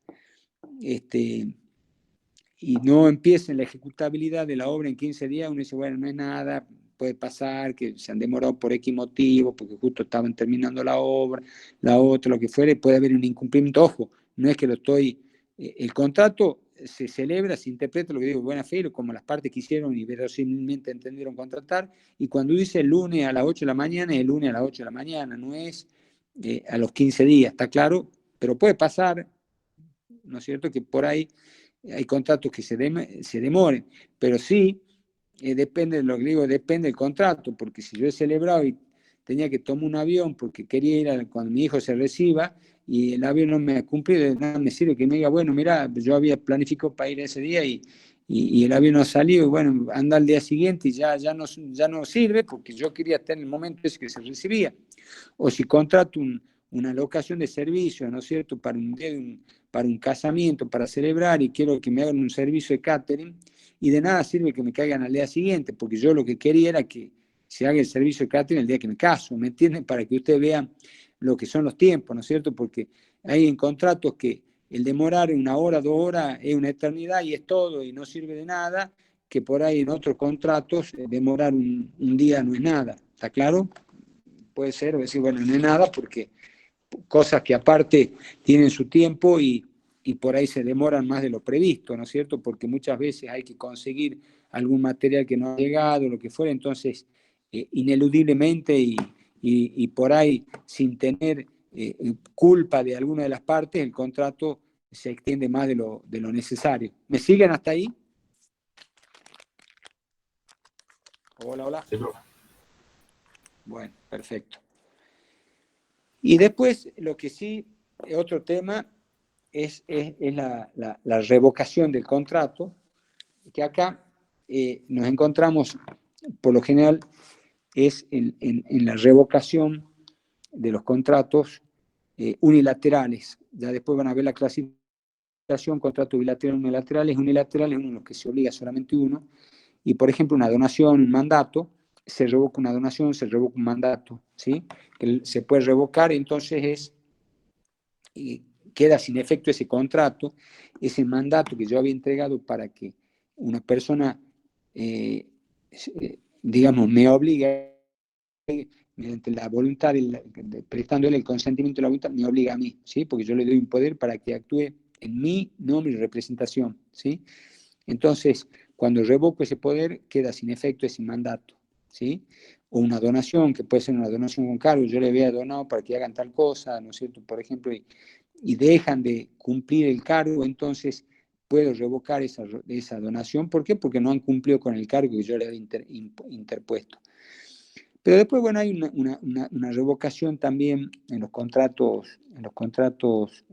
y no empiece la ejecutabilidad de la obra en 15 días, uno dice, bueno, no es nada, puede pasar, que se han demorado por X motivo, porque justo estaban terminando la obra, la otra, lo que fuere, puede haber un incumplimiento. Ojo, no es que lo estoy... el contrato se celebra, se interpreta lo que digo, buena fe, como las partes quisieron y verosímilmente entendieron contratar, y cuando dice el lunes a las 8 de la mañana, es el lunes a las 8 de la mañana, no es a los 15 días, ¿está claro? Pero puede pasar, ¿no es cierto?, que por ahí hay contratos que se demoren, pero sí, depende de lo que digo, depende del contrato, porque si yo he celebrado y tenía que tomar un avión porque quería ir cuando mi hijo se reciba y el avión no me ha cumplido, de nada me sirve que me diga, bueno, mira, yo había planificado para ir ese día y el avión no salió, y bueno, anda al día siguiente y ya no sirve porque yo quería estar en el momento ese que se recibía. O si contrato una locación de servicio, ¿no es cierto?, para un casamiento, para celebrar, y quiero que me hagan un servicio de catering, y de nada sirve que me caigan al día siguiente, porque yo lo que quería era que se haga el servicio de catering el día que me caso, ¿me entienden? Para que ustedes vean lo que son los tiempos, ¿no es cierto? Porque hay en contratos que el demorar 1 hora, 2 horas es una eternidad y es todo y no sirve de nada, que por ahí en otros contratos demorar un día no es nada, ¿está claro? Puede ser, o decir, bueno, no es nada porque cosas que aparte tienen su tiempo y por ahí se demoran más de lo previsto, ¿no es cierto? Porque muchas veces hay que conseguir algún material que no ha llegado, lo que fuera, entonces ineludiblemente y por ahí sin tener culpa de alguna de las partes, el contrato se extiende más de lo necesario. ¿Me siguen hasta ahí? Hola, hola. Bueno, perfecto. Y después, lo que sí, otro tema es la revocación del contrato, que acá nos encontramos, por lo general, es en la revocación de los contratos unilaterales. Ya después van a ver la clasificación, contrato bilateral, unilateral es uno en los que se obliga solamente uno, y por ejemplo una donación, un mandato, se revoca una donación, se revoca un mandato, ¿sí? Que se puede revocar, entonces queda sin efecto ese contrato, ese mandato que yo había entregado para que una persona, digamos, me obligue, mediante la voluntad, prestándole el consentimiento de la voluntad, me obliga a mí, ¿sí? Porque yo le doy un poder para que actúe en mi nombre y representación, ¿sí? Entonces, cuando revoco ese poder, queda sin efecto ese mandato, ¿sí? O una donación, que puede ser una donación con cargo, yo le había donado para que hagan tal cosa, ¿no es cierto? Por ejemplo, y dejan de cumplir el cargo, entonces puedo revocar esa donación. ¿Por qué? Porque no han cumplido con el cargo que yo le había interpuesto. Pero después, bueno, hay una revocación también en los contratos, en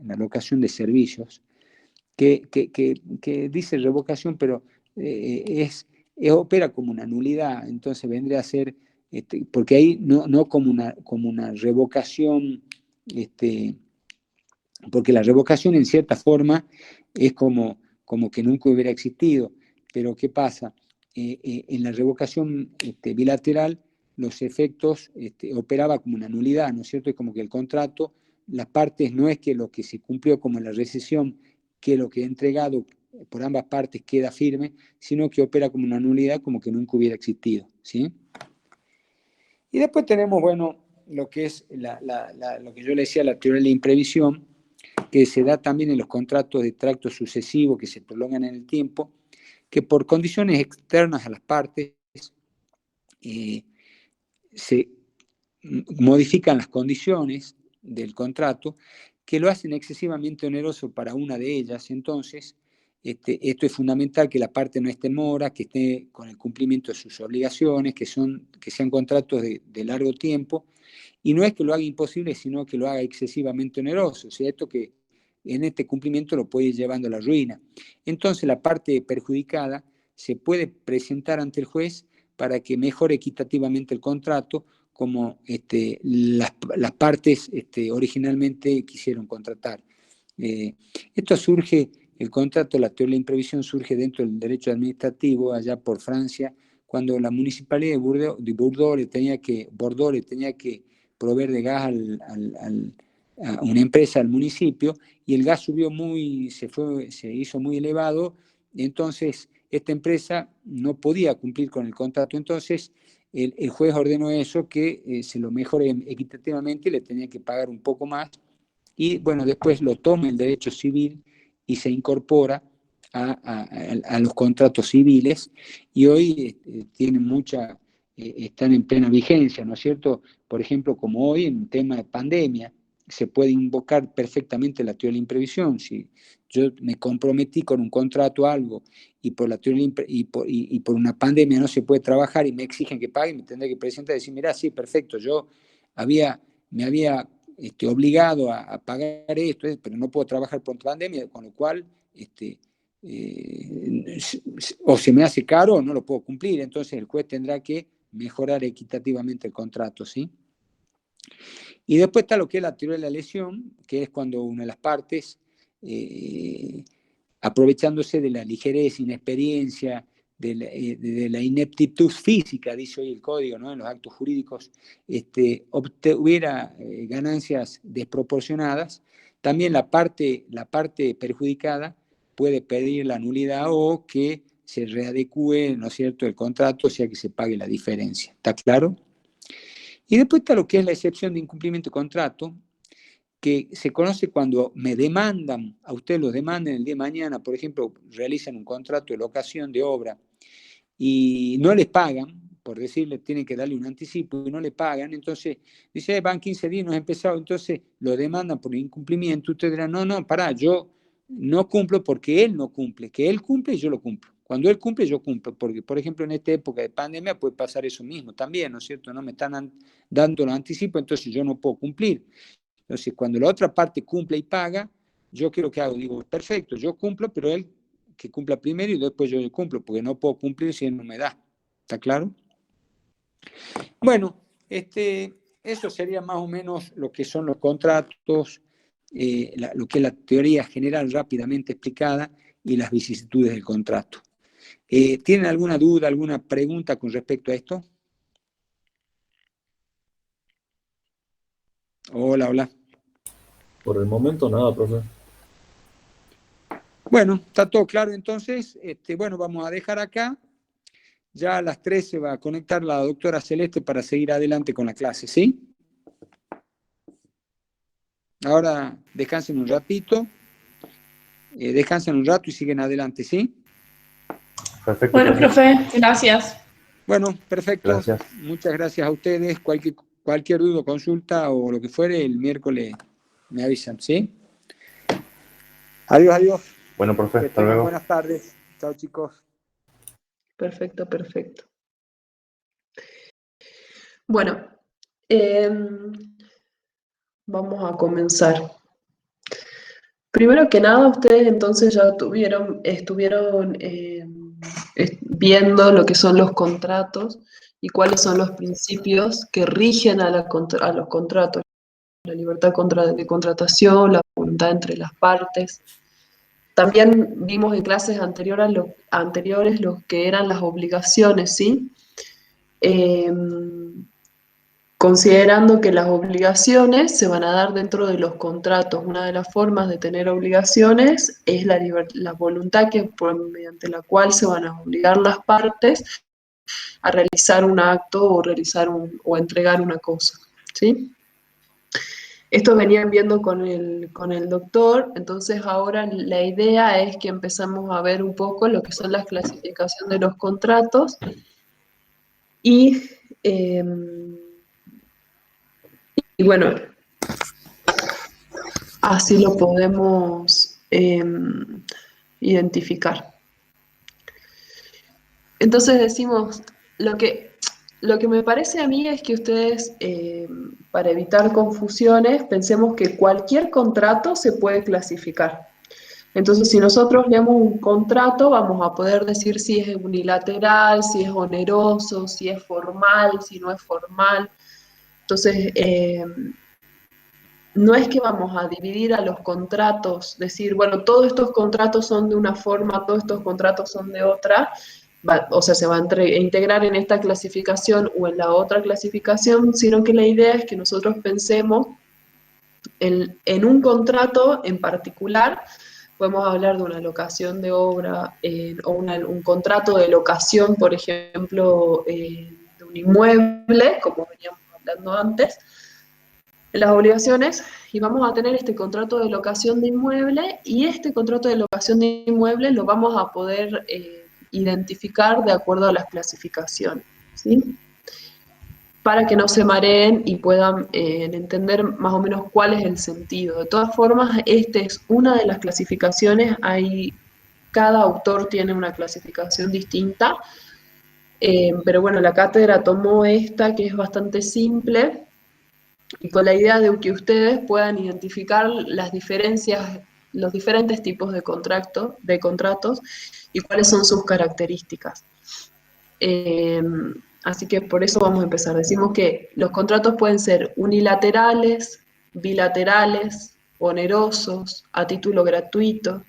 la locación de servicios, que dice revocación, pero opera como una nulidad, entonces vendría a ser, porque ahí no como una revocación porque la revocación en cierta forma es como que nunca hubiera existido. Pero ¿qué pasa? En la revocación bilateral los efectos operaba como una nulidad, ¿no es cierto? Es como que el contrato, las partes no es que lo que se cumplió como en la rescisión, que lo que he entregado por ambas partes queda firme, sino que opera como una nulidad, como que nunca hubiera existido, ¿sí? Y después tenemos, bueno, lo que es lo que yo le decía, la teoría de la imprevisión, que se da también en los contratos de tracto sucesivo que se prolongan en el tiempo, que por condiciones externas a las partes se modifican las condiciones del contrato que lo hacen excesivamente oneroso para una de ellas. Entonces, esto es fundamental, que la parte no esté en mora, que esté con el cumplimiento de sus obligaciones, que sean contratos de largo tiempo, y no es que lo haga imposible, sino que lo haga excesivamente oneroso. O sea, esto que en este cumplimiento lo puede ir llevando a la ruina. Entonces, la parte perjudicada se puede presentar ante el juez para que mejore equitativamente el contrato, como las partes originalmente quisieron contratar. Esto surge, el contrato, la teoría de la imprevisión surge dentro del derecho administrativo, allá por Francia, cuando la municipalidad de Bordeaux le tenía que proveer de gas a una empresa, al municipio, y el gas subió se hizo muy elevado, y entonces esta empresa no podía cumplir con el contrato. Entonces el juez ordenó eso, que se lo mejore equitativamente, y le tenía que pagar un poco más, y bueno, después lo toma el derecho civil y se incorpora a los contratos civiles, y hoy están en plena vigencia, ¿no es cierto? Por ejemplo, como hoy en un tema de pandemia, se puede invocar perfectamente la teoría de la imprevisión. Si yo me comprometí con un contrato a algo, y por la teoría y por una pandemia no se puede trabajar y me exigen que pague, me tendré que presentar y decir, mira, sí, perfecto, yo me había obligado a pagar esto, pero no puedo trabajar por pandemia, con lo cual o se me hace caro o no lo puedo cumplir. Entonces el juez tendrá que mejorar equitativamente el contrato, ¿sí? Y después está lo que es la teoría de la lesión, que es cuando una de las partes, aprovechándose de la ligereza, inexperiencia, de la ineptitud física, dice hoy el código, ¿no? En los actos jurídicos, obtuviera ganancias desproporcionadas. También la parte perjudicada puede pedir la nulidad, o que se readecue, ¿no es cierto?, el contrato, o sea, que se pague la diferencia. ¿Está claro? Y después está lo que es la excepción de incumplimiento de contrato, que se conoce cuando me demandan, a ustedes los demandan el día de mañana, por ejemplo, realizan un contrato de locación de obra y no les pagan, por decirles, tienen que darle un anticipo y no le pagan. Entonces dice, van 15 días, no has empezado, entonces lo demandan por incumplimiento. Ustedes dirán, no, pará, yo no cumplo porque él no cumple, que él cumple y yo lo cumplo. Cuando él cumple, yo cumplo, porque, por ejemplo, en esta época de pandemia puede pasar eso mismo también, ¿no es cierto? No me están dando los anticipos, entonces yo no puedo cumplir. Entonces, cuando la otra parte cumple y paga, yo quiero que hago, digo, perfecto, yo cumplo, pero él que cumpla primero y después yo cumplo, porque no puedo cumplir si él no me da. ¿Está claro? Bueno, eso sería más o menos lo que son los contratos, lo que es la teoría general rápidamente explicada, y las vicisitudes del contrato. ¿Tienen alguna duda, alguna pregunta con respecto a esto? Hola. Por el momento nada, profe. Bueno, está todo claro entonces. Bueno, vamos a dejar acá. Ya a las 3 se va a conectar la doctora Celeste para seguir adelante con la clase, ¿sí? Ahora descansen un ratito. Descansen un rato y siguen adelante, ¿sí? Perfecto. Bueno, profe, gracias. Bueno, perfecto. Gracias. Muchas gracias a ustedes. Cualquier duda, consulta o lo que fuere, el miércoles me avisan, ¿sí? Adiós. Bueno, profe, Que hasta tengan luego. buenas tardes. Chao, chicos. Perfecto. Bueno, vamos a comenzar. Primero que nada, ustedes entonces ya estuvieron viendo lo que son los contratos y cuáles son los principios que rigen a los contratos. La libertad de contratación, la voluntad voluntad entre las partes. También vimos en clases anteriores lo que eran las obligaciones, ¿sí? Considerando que las obligaciones se van a dar dentro de los contratos. Una de las formas de tener obligaciones es la voluntad mediante la cual se van a obligar las partes a realizar un acto o entregar una cosa, ¿sí? Esto venían viendo con el doctor, entonces ahora la idea es que empezamos a ver un poco lo que son las clasificaciones de los contratos y bueno, así lo podemos identificar. Entonces decimos, lo que me parece a mí es que ustedes, para evitar confusiones, pensemos que cualquier contrato se puede clasificar. Entonces, si nosotros leemos un contrato, vamos a poder decir si es unilateral, si es oneroso, si es formal, si no es formal. Entonces, no es que vamos a dividir a los contratos, decir, bueno, todos estos contratos son de una forma, todos estos contratos son de otra, o sea, se va a integrar en esta clasificación o en la otra clasificación, sino que la idea es que nosotros pensemos en un contrato en particular. Podemos hablar de una locación de obra o un contrato de locación, por ejemplo, de un inmueble, como veníamos hablando antes, en las obligaciones, y vamos a tener este contrato de locación de inmueble, y este contrato de locación de inmueble lo vamos a poder identificar de acuerdo a las clasificaciones, ¿sí? Para que no se mareen y puedan entender más o menos cuál es el sentido. De todas formas, esta es una de las clasificaciones, cada autor tiene una clasificación distinta, pero bueno, la cátedra tomó esta que es bastante simple, y con la idea de que ustedes puedan identificar las diferencias, los diferentes tipos de contratos y cuáles son sus características. Así que por eso vamos a empezar. Decimos que los contratos pueden ser unilaterales, bilaterales, onerosos, a título gratuito,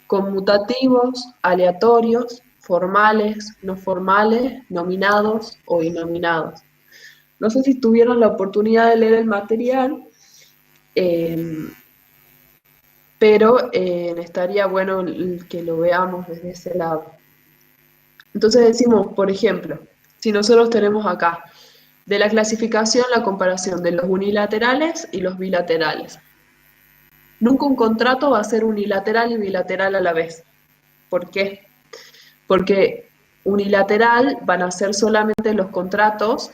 conmutativos, aleatorios, formales, no formales, nominados o innominados. No sé si tuvieron la oportunidad de leer el material, pero estaría bueno que lo veamos desde ese lado. Entonces decimos, por ejemplo, si nosotros tenemos acá, de la clasificación, la comparación de los unilaterales y los bilaterales. Nunca un contrato va a ser unilateral y bilateral a la vez. ¿Por qué? Porque unilateral van a ser solamente los contratos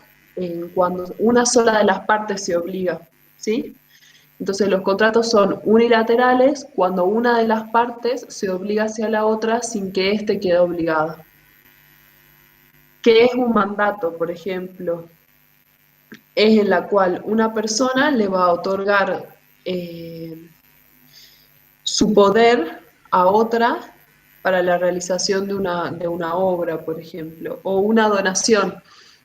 cuando una sola de las partes se obliga, ¿sí? Entonces los contratos son unilaterales cuando una de las partes se obliga hacia la otra sin que éste quede obligado. ¿Qué es un mandato, por ejemplo? Es en la cual una persona le va a otorgar su poder a otra para la realización de una obra, por ejemplo, o una donación.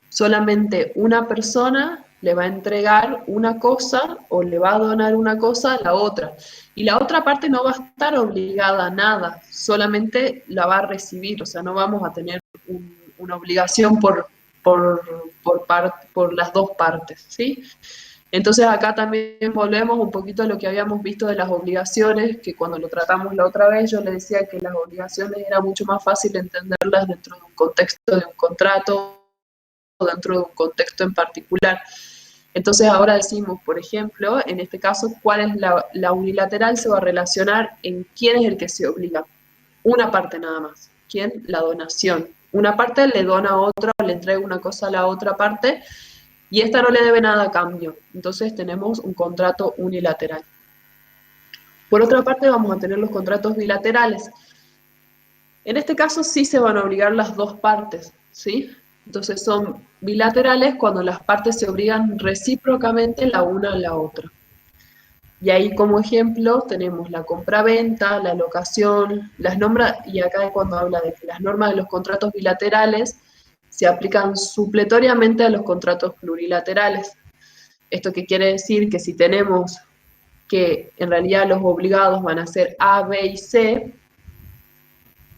Solamente una persona le va a entregar una cosa o le va a donar una cosa a la otra. Y la otra parte no va a estar obligada a nada, solamente la va a recibir, o sea, no vamos a tener una obligación por las dos partes, ¿sí? Entonces acá también volvemos un poquito a lo que habíamos visto de las obligaciones, que cuando lo tratamos la otra vez yo le decía que las obligaciones era mucho más fácil entenderlas dentro de un contexto de un contrato o dentro de un contexto en particular. Entonces ahora decimos, por ejemplo, en este caso, cuál es la unilateral, se va a relacionar en quién es el que se obliga. Una parte nada más. ¿Quién? La donación. Una parte le dona a otra, le entrega una cosa a la otra parte, y esta no le debe nada a cambio. Entonces tenemos un contrato unilateral. Por otra parte vamos a tener los contratos bilaterales. En este caso sí se van a obligar las dos partes, ¿sí? Entonces son bilaterales cuando las partes se obligan recíprocamente la una a la otra. Y ahí como ejemplo tenemos la compraventa, la locación, y acá es cuando habla de que las normas de los contratos bilaterales se aplican supletoriamente a los contratos plurilaterales. ¿Esto qué quiere decir? Que si tenemos que en realidad los obligados van a ser A, B y C,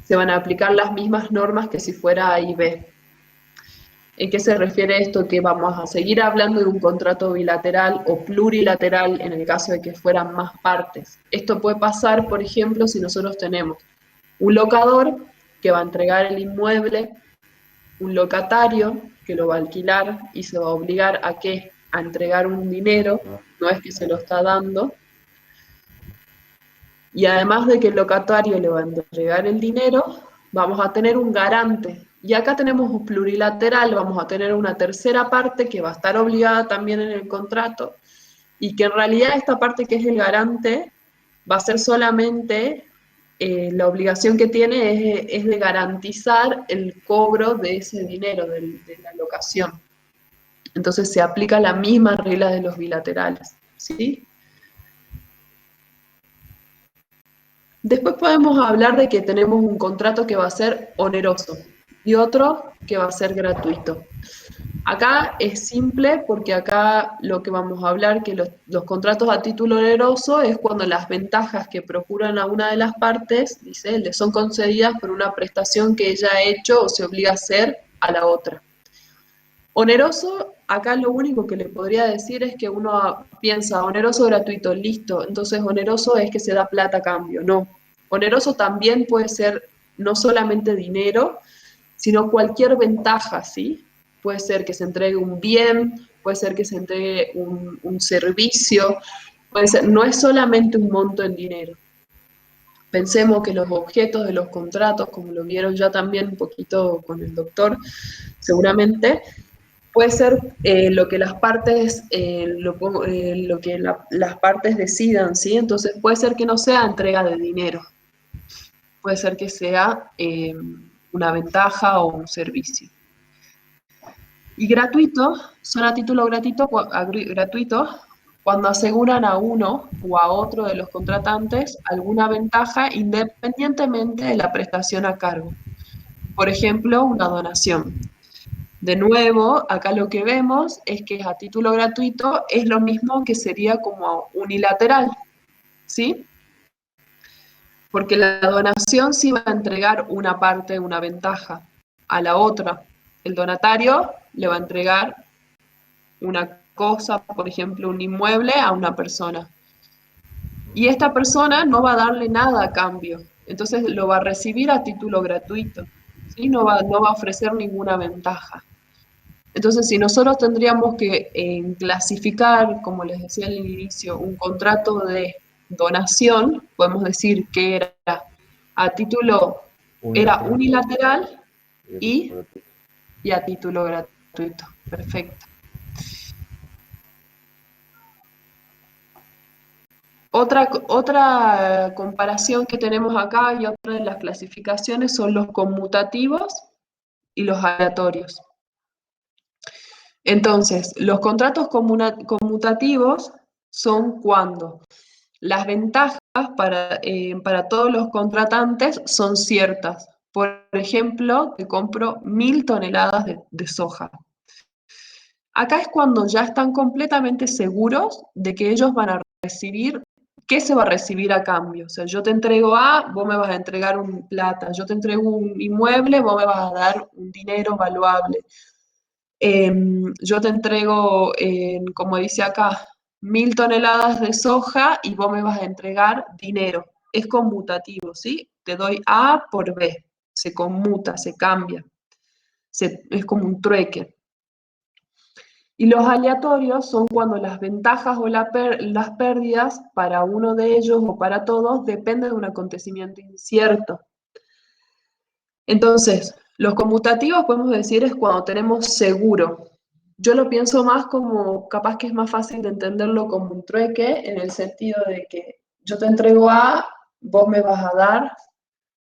se van a aplicar las mismas normas que si fuera A y B. ¿En qué se refiere esto? Que vamos a seguir hablando de un contrato bilateral o plurilateral en el caso de que fueran más partes. Esto puede pasar, por ejemplo, si nosotros tenemos un locador que va a entregar el inmueble, un locatario que lo va a alquilar y se va a obligar a ¿qué? A entregar un dinero, no es que se lo está dando. Y además de que el locatario le va a entregar el dinero, vamos a tener un garante. Y acá tenemos un plurilateral, vamos a tener una tercera parte que va a estar obligada también en el contrato y que en realidad esta parte que es el garante va a ser solamente, la obligación que tiene es de garantizar el cobro de ese dinero, de la locación. Entonces se aplica la misma regla de los bilaterales, ¿sí? Después podemos hablar de que tenemos un contrato que va a ser oneroso y otro que va a ser gratuito. Acá es simple porque acá lo que vamos a hablar que los contratos a título oneroso es cuando las ventajas que procuran a una de las partes, dice, le son concedidas por una prestación que ella ha hecho o se obliga a hacer a la otra. Oneroso, acá lo único que le podría decir es que uno piensa, oneroso gratuito, listo, entonces oneroso es que se da plata a cambio, no. Oneroso también puede ser no solamente dinero, sino cualquier ventaja, ¿sí? Puede ser que se entregue un bien, puede ser que se entregue un servicio, puede ser, no es solamente un monto en dinero. Pensemos que los objetos de los contratos, como lo vieron ya también un poquito con el doctor, seguramente, puede ser lo que las partes, las partes decidan, ¿sí? Entonces puede ser que no sea entrega de dinero, puede ser que sea una ventaja o un servicio. Y gratuito, son a título gratuito cuando aseguran a uno o a otro de los contratantes alguna ventaja independientemente de la prestación a cargo. Por ejemplo, una donación. De nuevo, acá lo que vemos es que a título gratuito es lo mismo que sería como unilateral, ¿sí? Porque la donación sí va a entregar una parte, una ventaja a la otra. El donatario le va a entregar una cosa, por ejemplo, un inmueble a una persona. Y esta persona no va a darle nada a cambio. Entonces lo va a recibir a título gratuito, ¿sí? No va a ofrecer ninguna ventaja. Entonces, si nosotros tendríamos que clasificar, como les decía al inicio, un contrato de donación, podemos decir que era a título, era unilateral y a título gratuito. Perfecto. Otra comparación que tenemos acá y otra de las clasificaciones son los conmutativos y los aleatorios. Entonces, los contratos conmutativos son cuando las ventajas para todos los contratantes son ciertas. Por ejemplo, te compro 1000 toneladas de soja. Acá es cuando ya están completamente seguros de que ellos van a recibir, ¿qué se va a recibir a cambio? O sea, yo te entrego A, vos me vas a entregar un plata, yo te entrego un inmueble, vos me vas a dar un dinero valuable. Yo te entrego, como dice acá, 1000 toneladas de soja y vos me vas a entregar dinero. Es conmutativo, ¿sí? Te doy A por B, se conmuta, se cambia, es como un trueque. Y los aleatorios son cuando las ventajas o las pérdidas para uno de ellos o para todos dependen de un acontecimiento incierto. Entonces, los conmutativos podemos decir es cuando tenemos seguro. Yo lo pienso más como, capaz que es más fácil de entenderlo como un trueque, en el sentido de que yo te entrego A, vos me vas a dar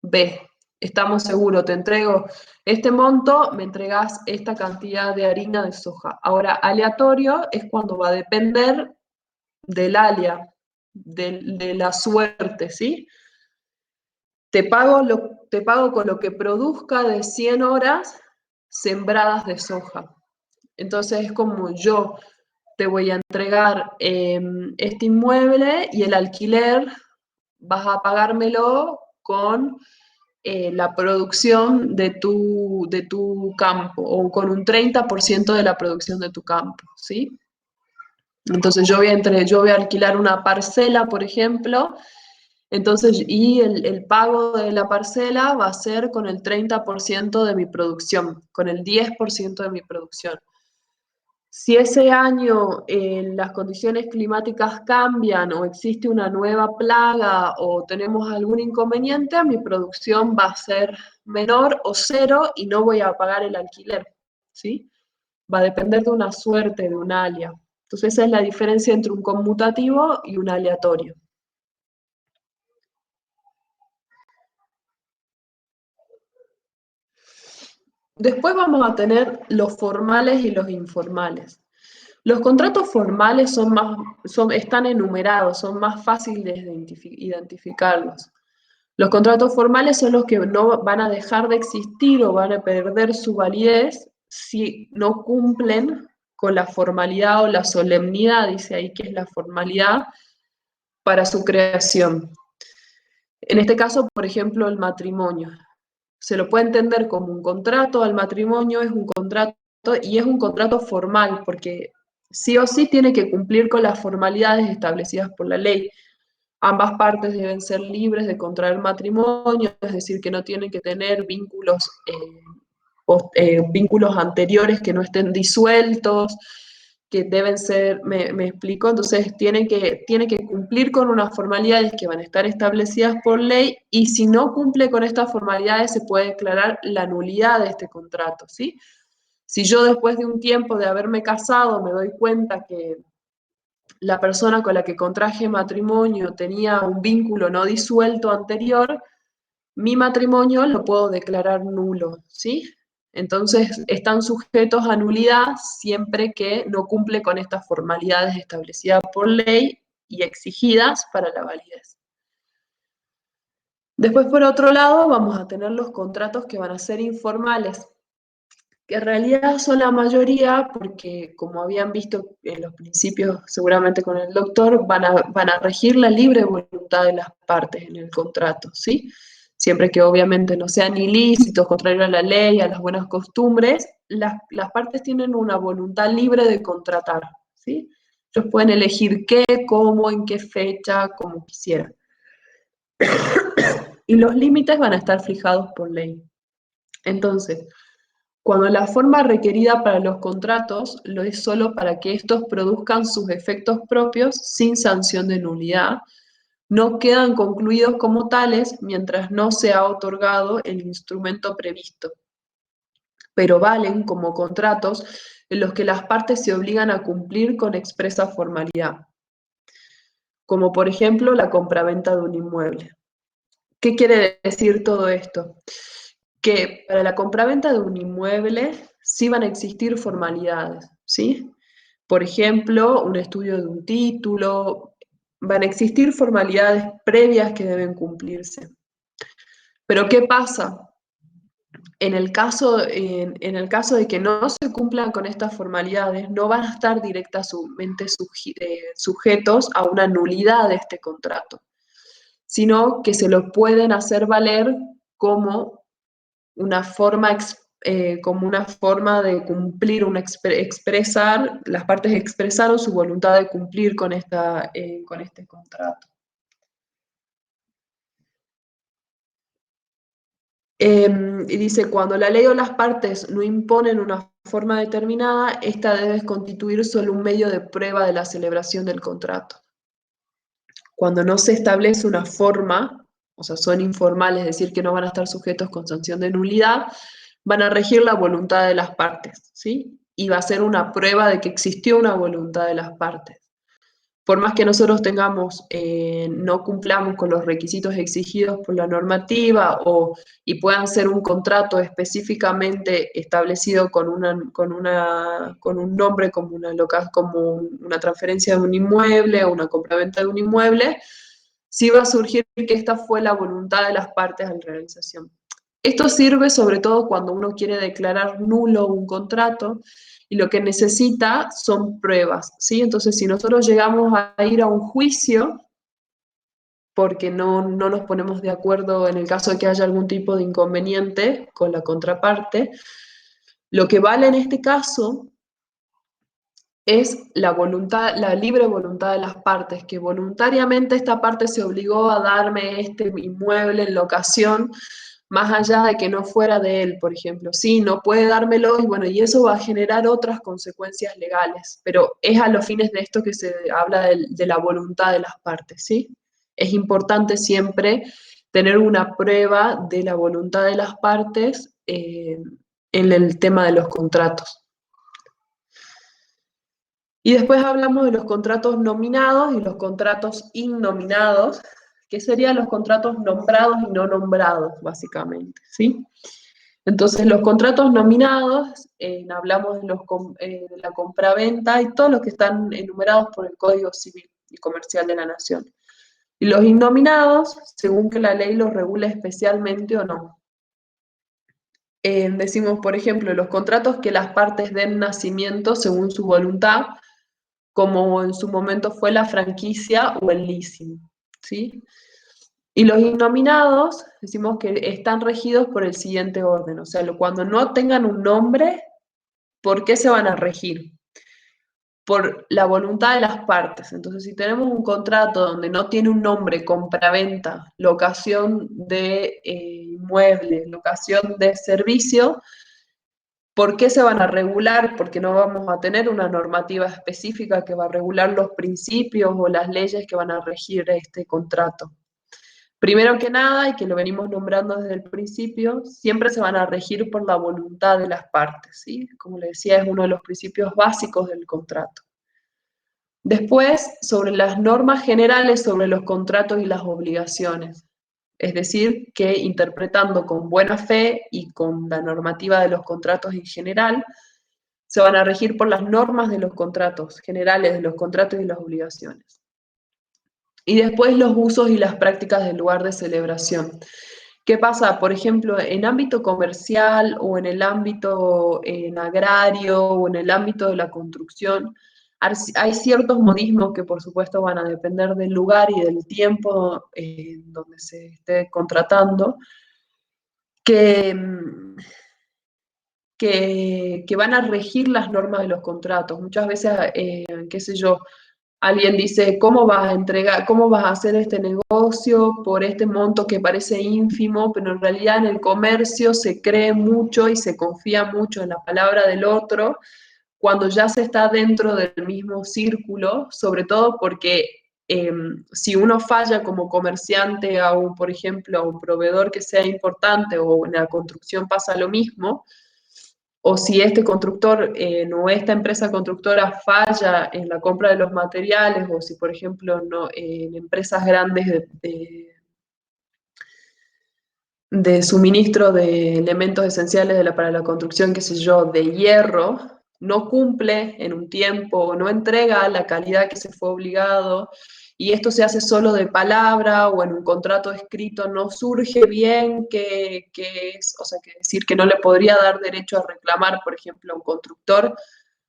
B. Estamos seguros, te entrego este monto, me entregas esta cantidad de harina de soja. Ahora, aleatorio es cuando va a depender del alia, de la suerte, ¿sí? Te pago con lo que produzca de 100 horas sembradas de soja. Entonces es como yo te voy a entregar este inmueble y el alquiler vas a pagármelo con la producción de tu campo, o con un 30% de la producción de tu campo, ¿sí? Entonces yo voy a alquilar una parcela, por ejemplo, entonces, y el pago de la parcela va a ser con el 30% de mi producción, con el 10% de mi producción. Si ese año las condiciones climáticas cambian o existe una nueva plaga o tenemos algún inconveniente, mi producción va a ser menor o cero y no voy a pagar el alquiler, ¿sí? Va a depender de una suerte, de un alia. Entonces esa es la diferencia entre un conmutativo y un aleatorio. Después vamos a tener los formales y los informales. Los contratos formales están enumerados, son más fáciles de identificarlos. Los contratos formales son los que no van a dejar de existir o van a perder su validez si no cumplen con la formalidad o la solemnidad, dice ahí que es la formalidad para su creación. En este caso, por ejemplo, el matrimonio. Se lo puede entender como un contrato al matrimonio, es un contrato y es un contrato formal porque sí o sí tiene que cumplir con las formalidades establecidas por la ley. Ambas partes deben ser libres de contraer matrimonio, es decir, que no tienen que tener vínculos anteriores que no estén disueltos, que deben ser, me explico, entonces tiene que cumplir con unas formalidades que van a estar establecidas por ley y si no cumple con estas formalidades se puede declarar la nulidad de este contrato, ¿sí? Si yo después de un tiempo de haberme casado me doy cuenta que la persona con la que contraje matrimonio tenía un vínculo no disuelto anterior, mi matrimonio lo puedo declarar nulo, ¿sí? Entonces están sujetos a nulidad siempre que no cumple con estas formalidades establecidas por ley y exigidas para la validez. Después, por otro lado, vamos a tener los contratos que van a ser informales, que en realidad son la mayoría porque, como habían visto en los principios, seguramente con el doctor, van a regir la libre voluntad de las partes en el contrato, ¿sí? Siempre que obviamente no sean ilícitos, contrarios a la ley, a las buenas costumbres, las partes tienen una voluntad libre de contratar, ¿sí? Ellos pueden elegir qué, cómo, en qué fecha, como quisieran. Y los límites van a estar fijados por ley. Entonces, cuando la forma requerida para los contratos lo es solo para que estos produzcan sus efectos propios sin sanción de nulidad, no quedan concluidos como tales mientras no se ha otorgado el instrumento previsto, pero valen como contratos en los que las partes se obligan a cumplir con expresa formalidad, como por ejemplo la compraventa de un inmueble. ¿Qué quiere decir todo esto? Que para la compraventa de un inmueble sí van a existir formalidades, ¿sí? Por ejemplo, un estudio de un título, van a existir formalidades previas que deben cumplirse. Pero ¿qué pasa? En el caso de que no se cumplan con estas formalidades, no van a estar directamente sujetos a una nulidad de este contrato, sino que se lo pueden hacer valer como una forma de cumplir, expresar, las partes expresaron su voluntad de cumplir con este contrato. Y dice, cuando la ley o las partes no imponen una forma determinada, esta debe constituir solo un medio de prueba de la celebración del contrato. Cuando no se establece una forma, o sea, son informales, es decir, que no van a estar sujetos con sanción de nulidad, van a regir la voluntad de las partes, ¿sí? Y va a ser una prueba de que existió una voluntad de las partes. Por más que nosotros no cumplamos con los requisitos exigidos por la normativa y puedan ser un contrato específicamente establecido con un nombre como una transferencia de un inmueble o una compraventa de un inmueble, sí va a surgir que esta fue la voluntad de las partes en realización. Esto sirve sobre todo cuando uno quiere declarar nulo un contrato y lo que necesita son pruebas, ¿sí? Entonces, si nosotros llegamos a ir a un juicio, porque no nos ponemos de acuerdo en el caso de que haya algún tipo de inconveniente con la contraparte, lo que vale en este caso es la voluntad, la libre voluntad de las partes, que voluntariamente esta parte se obligó a darme este inmueble en locación, más allá de que no fuera de él, por ejemplo. Sí, no puede dármelo y bueno, y eso va a generar otras consecuencias legales, pero es a los fines de esto que se habla de la voluntad de las partes, ¿sí? Es importante siempre tener una prueba de la voluntad de las partes en el tema de los contratos. Y después hablamos de los contratos nominados y los contratos innominados, que serían los contratos nombrados y no nombrados, básicamente, ¿sí? Entonces, los contratos nominados, hablamos de la compraventa y todos los que están enumerados por el Código Civil y Comercial de la Nación. Y los innominados, según que la ley los regule especialmente o no. Decimos, por ejemplo, los contratos que las partes den nacimiento según su voluntad, como en su momento fue la franquicia o el leasing, ¿sí? Y los innominados, decimos que están regidos por el siguiente orden, o sea, cuando no tengan un nombre, ¿por qué se van a regir? Por la voluntad de las partes. Entonces, si tenemos un contrato donde no tiene un nombre, compraventa, locación de inmuebles, locación de servicio, ¿por qué se van a regular? Porque no vamos a tener una normativa específica que va a regular los principios o las leyes que van a regir este contrato. Primero que nada, y que lo venimos nombrando desde el principio, siempre se van a regir por la voluntad de las partes, ¿sí? Como les decía, es uno de los principios básicos del contrato. Después, sobre las normas generales sobre los contratos y las obligaciones. Es decir, que interpretando con buena fe y con la normativa de los contratos en general, se van a regir por las normas de los contratos generales, de los contratos y las obligaciones. Y después los usos y las prácticas del lugar de celebración. ¿Qué pasa? Por ejemplo, en ámbito comercial o en el ámbito agrario o en el ámbito de la construcción, hay ciertos modismos que por supuesto van a depender del lugar y del tiempo donde se esté contratando, que van a regir las normas de los contratos. Muchas veces, qué sé yo, alguien dice, ¿cómo vas a entregar, cómo vas a hacer este negocio por este monto que parece ínfimo? Pero en realidad en el comercio se cree mucho y se confía mucho en la palabra del otro cuando ya se está dentro del mismo círculo, sobre todo porque si uno falla como comerciante a un, por ejemplo, a un proveedor que sea importante o en la construcción pasa lo mismo, o si este constructor o esta empresa constructora falla en la compra de los materiales, o si, por ejemplo, en empresas grandes de suministro de elementos esenciales para la construcción, qué sé yo, de hierro, no cumple en un tiempo o no entrega la calidad que se fue obligado, y esto se hace solo de palabra o en un contrato escrito, no surge bien o sea, que decir que no le podría dar derecho a reclamar, por ejemplo, a un constructor,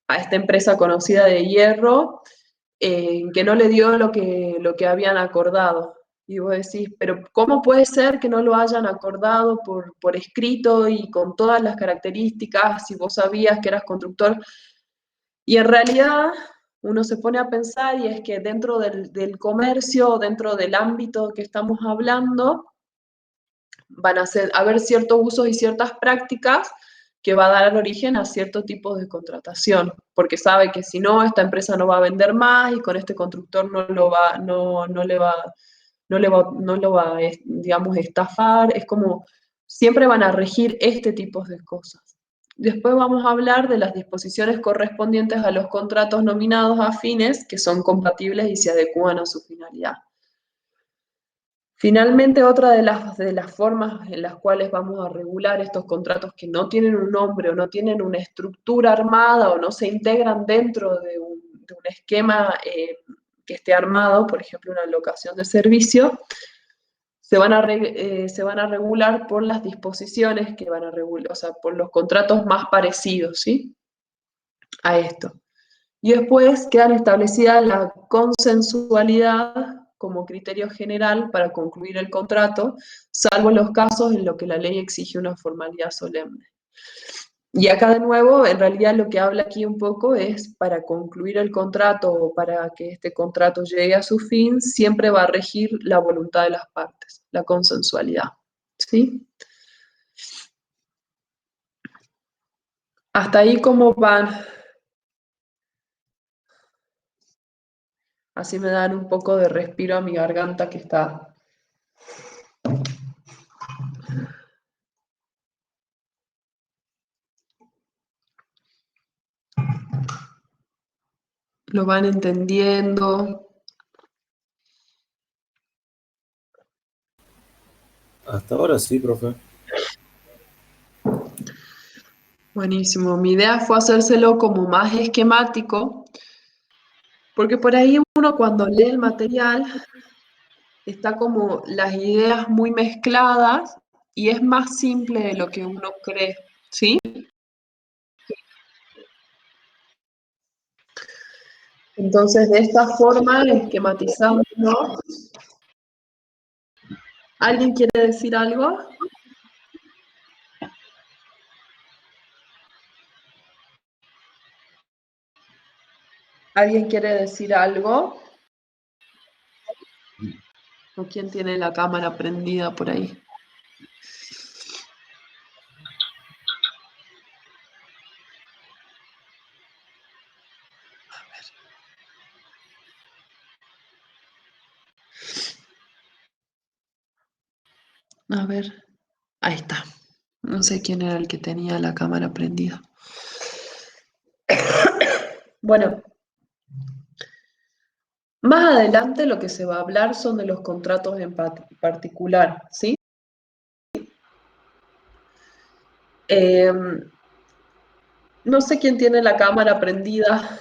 a esta empresa conocida de hierro, que no le dio lo que habían acordado. Y vos decís, pero ¿cómo puede ser que no lo hayan acordado por escrito y con todas las características si vos sabías que eras constructor? Y en realidad uno se pone a pensar y es que dentro del comercio, dentro del ámbito que estamos hablando, van a haber ciertos usos y ciertas prácticas que va a dar origen a ciertos tipos de contratación, porque sabe que si no, esta empresa no va a vender más y con este constructor no lo va, digamos, estafar. Es como, siempre van a regir este tipo de cosas. Después vamos a hablar de las disposiciones correspondientes a los contratos nominados afines que son compatibles y se adecúan a su finalidad. Finalmente, otra de las formas en las cuales vamos a regular estos contratos que no tienen un nombre o no tienen una estructura armada o no se integran dentro de un esquema que esté armado, por ejemplo, una locación de servicio, se van a regular por las disposiciones que van a regular, o sea, por los contratos más parecidos, ¿sí? a esto. Y después quedan establecidas la consensualidad como criterio general para concluir el contrato, salvo los casos en los que la ley exige una formalidad solemne. Y acá de nuevo, en realidad lo que habla aquí un poco es para concluir el contrato o para que este contrato llegue a su fin, siempre va a regir la voluntad de las partes, la consensualidad. ¿Sí? Hasta ahí cómo van. Así me dan un poco de respiro a mi garganta que está. Lo van entendiendo. Hasta ahora sí, profe. Buenísimo. Mi idea fue hacérselo como más esquemático, porque por ahí uno cuando lee el material está como las ideas muy mezcladas y es más simple de lo que uno cree, ¿sí? Entonces, de esta forma, esquematizamos, ¿no? ¿Alguien quiere decir algo? ¿Alguien quiere decir algo? ¿O quién tiene la cámara prendida por ahí? A ver, ahí está. No sé quién era el que tenía la cámara prendida. Bueno, más adelante lo que se va a hablar son de los contratos en particular, ¿sí? No sé quién tiene la cámara prendida.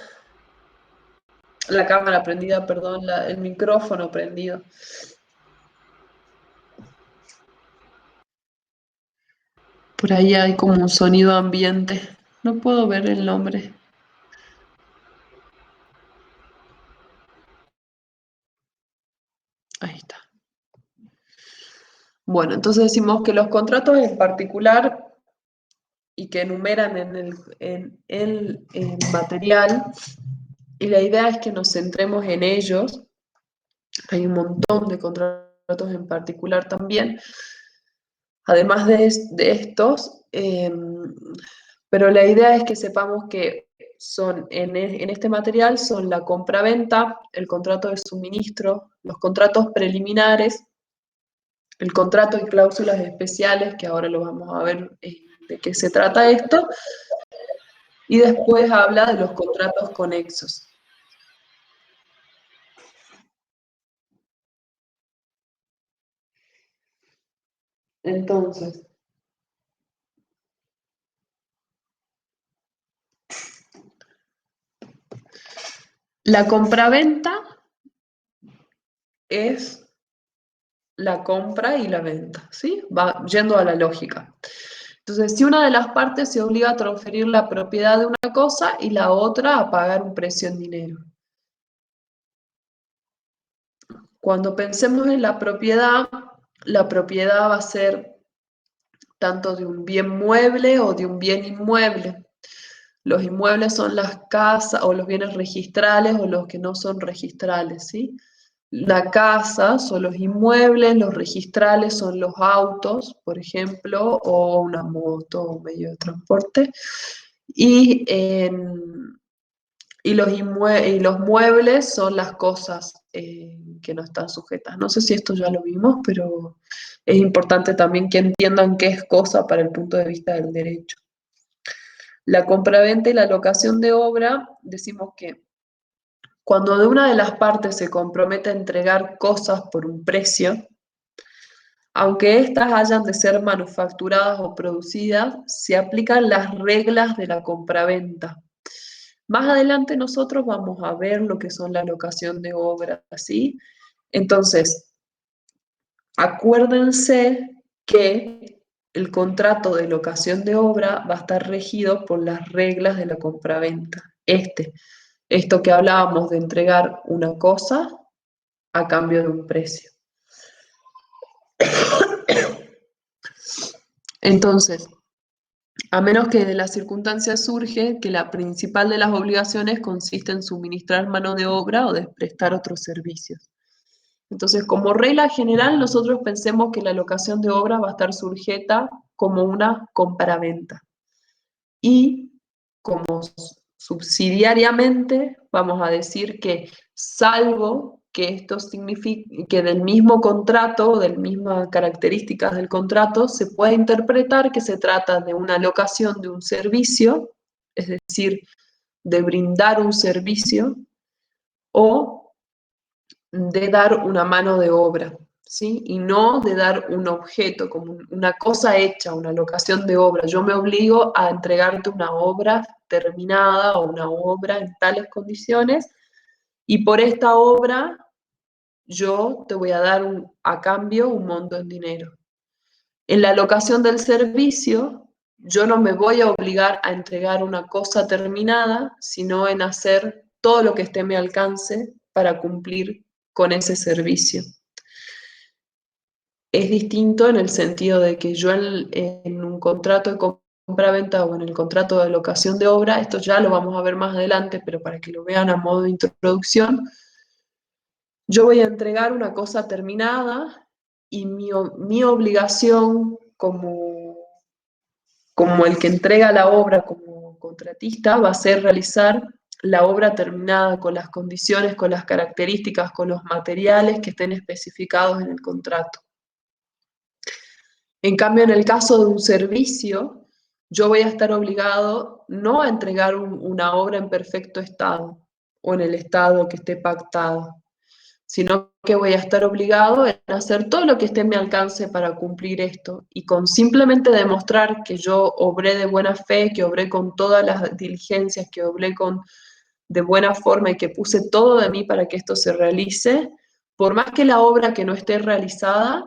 La cámara prendida, perdón, el micrófono prendido. Por ahí hay como un sonido ambiente. No puedo ver el nombre. Ahí está. Bueno, entonces decimos que los contratos en particular y que enumeran en el material, y la idea es que nos centremos en ellos. Hay un montón de contratos en particular también, además de estos, pero la idea es que sepamos que son en este material son la compraventa, el contrato de suministro, los contratos preliminares, el contrato y cláusulas especiales, que ahora lo vamos a ver de qué se trata esto, y después habla de los contratos conexos. Entonces, la compraventa es la compra y la venta, ¿sí? Va yendo a la lógica. Entonces, si una de las partes se obliga a transferir la propiedad de una cosa y la otra a pagar un precio en dinero. Cuando pensemos en la propiedad va a ser tanto de un bien mueble o de un bien inmueble. Los inmuebles son las casas o los bienes registrales o los que no son registrales, ¿sí? La casa son los inmuebles, los registrales son los autos, por ejemplo, o una moto o medio de transporte. Y los muebles son las cosas que no están sujetas. No sé si esto ya lo vimos, pero es importante también que entiendan qué es cosa para el punto de vista del derecho. La compraventa y la locación de obra, decimos que cuando de una de las partes se compromete a entregar cosas por un precio, aunque éstas hayan de ser manufacturadas o producidas, se aplican las reglas de la compraventa. Más adelante nosotros vamos a ver lo que son la locación de obra, ¿sí? Entonces, acuérdense que el contrato de locación de obra va a estar regido por las reglas de la compraventa. Esto que hablábamos de entregar una cosa a cambio de un precio. Entonces, a menos que de las circunstancias surge que la principal de las obligaciones consiste en suministrar mano de obra o de prestar otros servicios. Entonces, como regla general, nosotros pensemos que la locación de obra va a estar sujeta como una compraventa. Y como subsidiariamente, vamos a decir que salvo que esto signifique que del mismo contrato, de las mismas características del contrato, se puede interpretar que se trata de una locación de un servicio, es decir, de brindar un servicio, o de dar una mano de obra, ¿sí? Y no de dar un objeto, como una cosa hecha, una locación de obra. Yo me obligo a entregarte una obra terminada o una obra en tales condiciones, y por esta obra yo te voy a dar a cambio un monto en dinero. En la locación del servicio, yo no me voy a obligar a entregar una cosa terminada, sino en hacer todo lo que esté a mi alcance para cumplir con ese servicio. Es distinto en el sentido de que yo en un contrato de compra-venta o en el contrato de locación de obra, esto ya lo vamos a ver más adelante, pero para que lo vean a modo de introducción, yo voy a entregar una cosa terminada y mi obligación como el que entrega la obra como contratista va a ser realizar la obra terminada con las condiciones, con las características, con los materiales que estén especificados en el contrato. En cambio, en el caso de un servicio, yo voy a estar obligado no a entregar una obra en perfecto estado o en el estado que esté pactado, sino que voy a estar obligado a hacer todo lo que esté en mi alcance para cumplir esto. Y con simplemente demostrar que yo obré de buena fe, que obré con todas las diligencias, que obré de buena forma y que puse todo de mí para que esto se realice, por más que la obra que no esté realizada,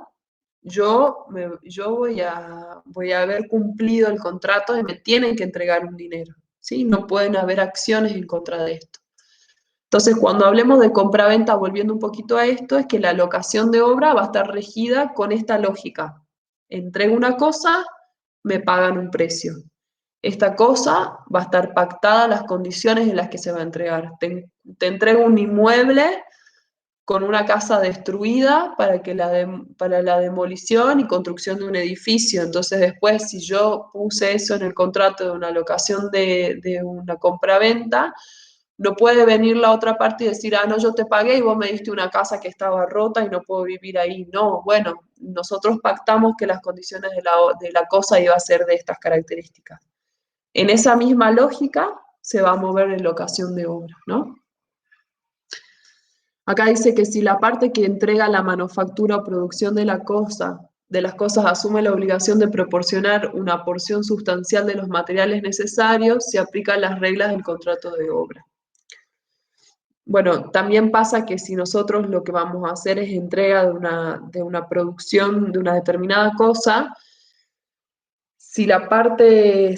yo voy a haber cumplido el contrato y me tienen que entregar un dinero, ¿sí? No pueden haber acciones en contra de esto. Entonces, cuando hablemos de compra-venta, volviendo un poquito a esto, es que la locación de obra va a estar regida con esta lógica. Entrego una cosa, me pagan un precio. Esta cosa va a estar pactada las condiciones en las que se va a entregar. Te entrego un inmueble con una casa destruida para la demolición y construcción de un edificio. Entonces después, si yo puse eso en el contrato de una locación de una compra-venta, no puede venir la otra parte y decir, no, yo te pagué y vos me diste una casa que estaba rota y no puedo vivir ahí. No, bueno, nosotros pactamos que las condiciones de la cosa iban a ser de estas características. En esa misma lógica se va a mover en locación de obra, ¿no? Acá dice que si la parte que entrega la manufactura o producción de las cosas asume la obligación de proporcionar una porción sustancial de los materiales necesarios, se aplican las reglas del contrato de obra. Bueno, también pasa que si nosotros lo que vamos a hacer es entrega de una producción de una determinada cosa, si la parte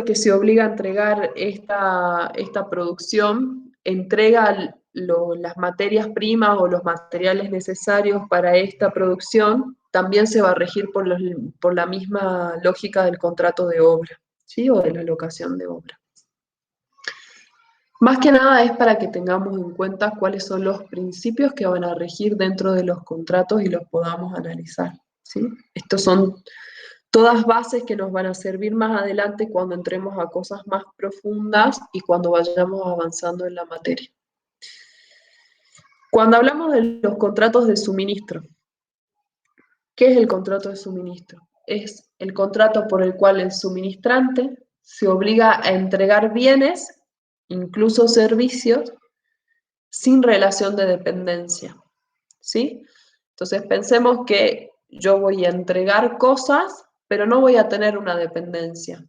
que se obliga a entregar esta producción entrega las materias primas o los materiales necesarios para esta producción, también se va a regir por la misma lógica del contrato de obra, ¿sí? O de la locación de obra. Más que nada es para que tengamos en cuenta cuáles son los principios que van a regir dentro de los contratos y los podamos analizar, ¿sí? Estos son todas bases que nos van a servir más adelante cuando entremos a cosas más profundas y cuando vayamos avanzando en la materia. Cuando hablamos de los contratos de suministro, ¿qué es el contrato de suministro? Es el contrato por el cual el suministrante se obliga a entregar bienes, incluso servicios, sin relación de dependencia, ¿sí? Entonces pensemos que yo voy a entregar cosas, pero no voy a tener una dependencia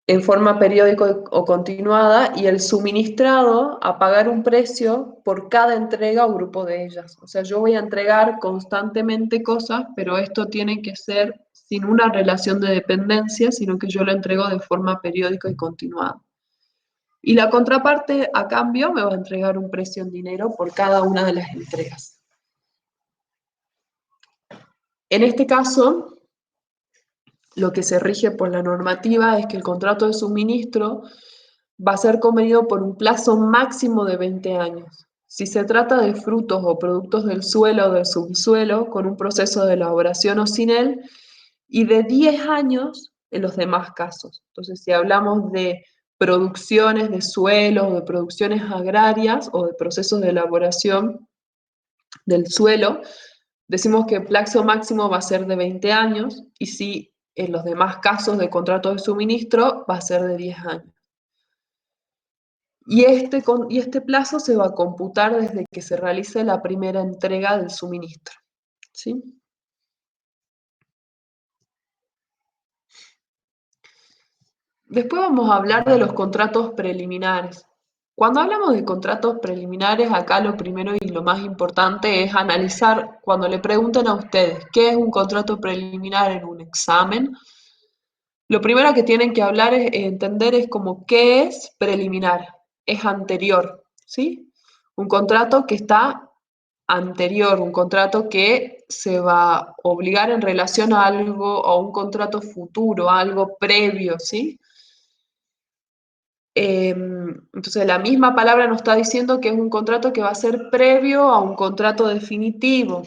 en forma periódica o continuada, y el suministrado a pagar un precio por cada entrega o grupo de ellas. O sea, yo voy a entregar constantemente cosas, pero esto tiene que ser sin una relación de dependencia, sino que yo lo entrego de forma periódica y continuada. Y la contraparte, a cambio, me va a entregar un precio en dinero por cada una de las entregas. En este caso, lo que se rige por la normativa es que el contrato de suministro va a ser convenido por un plazo máximo de 20 años. Si se trata de frutos o productos del suelo o del subsuelo, con un proceso de elaboración o sin él, y de 10 años en los demás casos. Entonces, si hablamos de producciones de suelo, de producciones agrarias o de procesos de elaboración del suelo, decimos que el plazo máximo va a ser de 20 años y si en los demás casos de contrato de suministro va a ser de 10 años. Y este plazo se va a computar desde que se realice la primera entrega del suministro, ¿sí? Después vamos a hablar de los contratos preliminares. Cuando hablamos de contratos preliminares, acá lo primero y lo más importante es analizar, cuando le pregunten a ustedes qué es un contrato preliminar en un examen, lo primero que tienen que entender es como qué es preliminar, es anterior, ¿sí? Un contrato que está anterior, un contrato que se va a obligar en relación a algo, a un contrato futuro, a algo previo, ¿sí? Entonces la misma palabra nos está diciendo que es un contrato que va a ser previo a un contrato definitivo.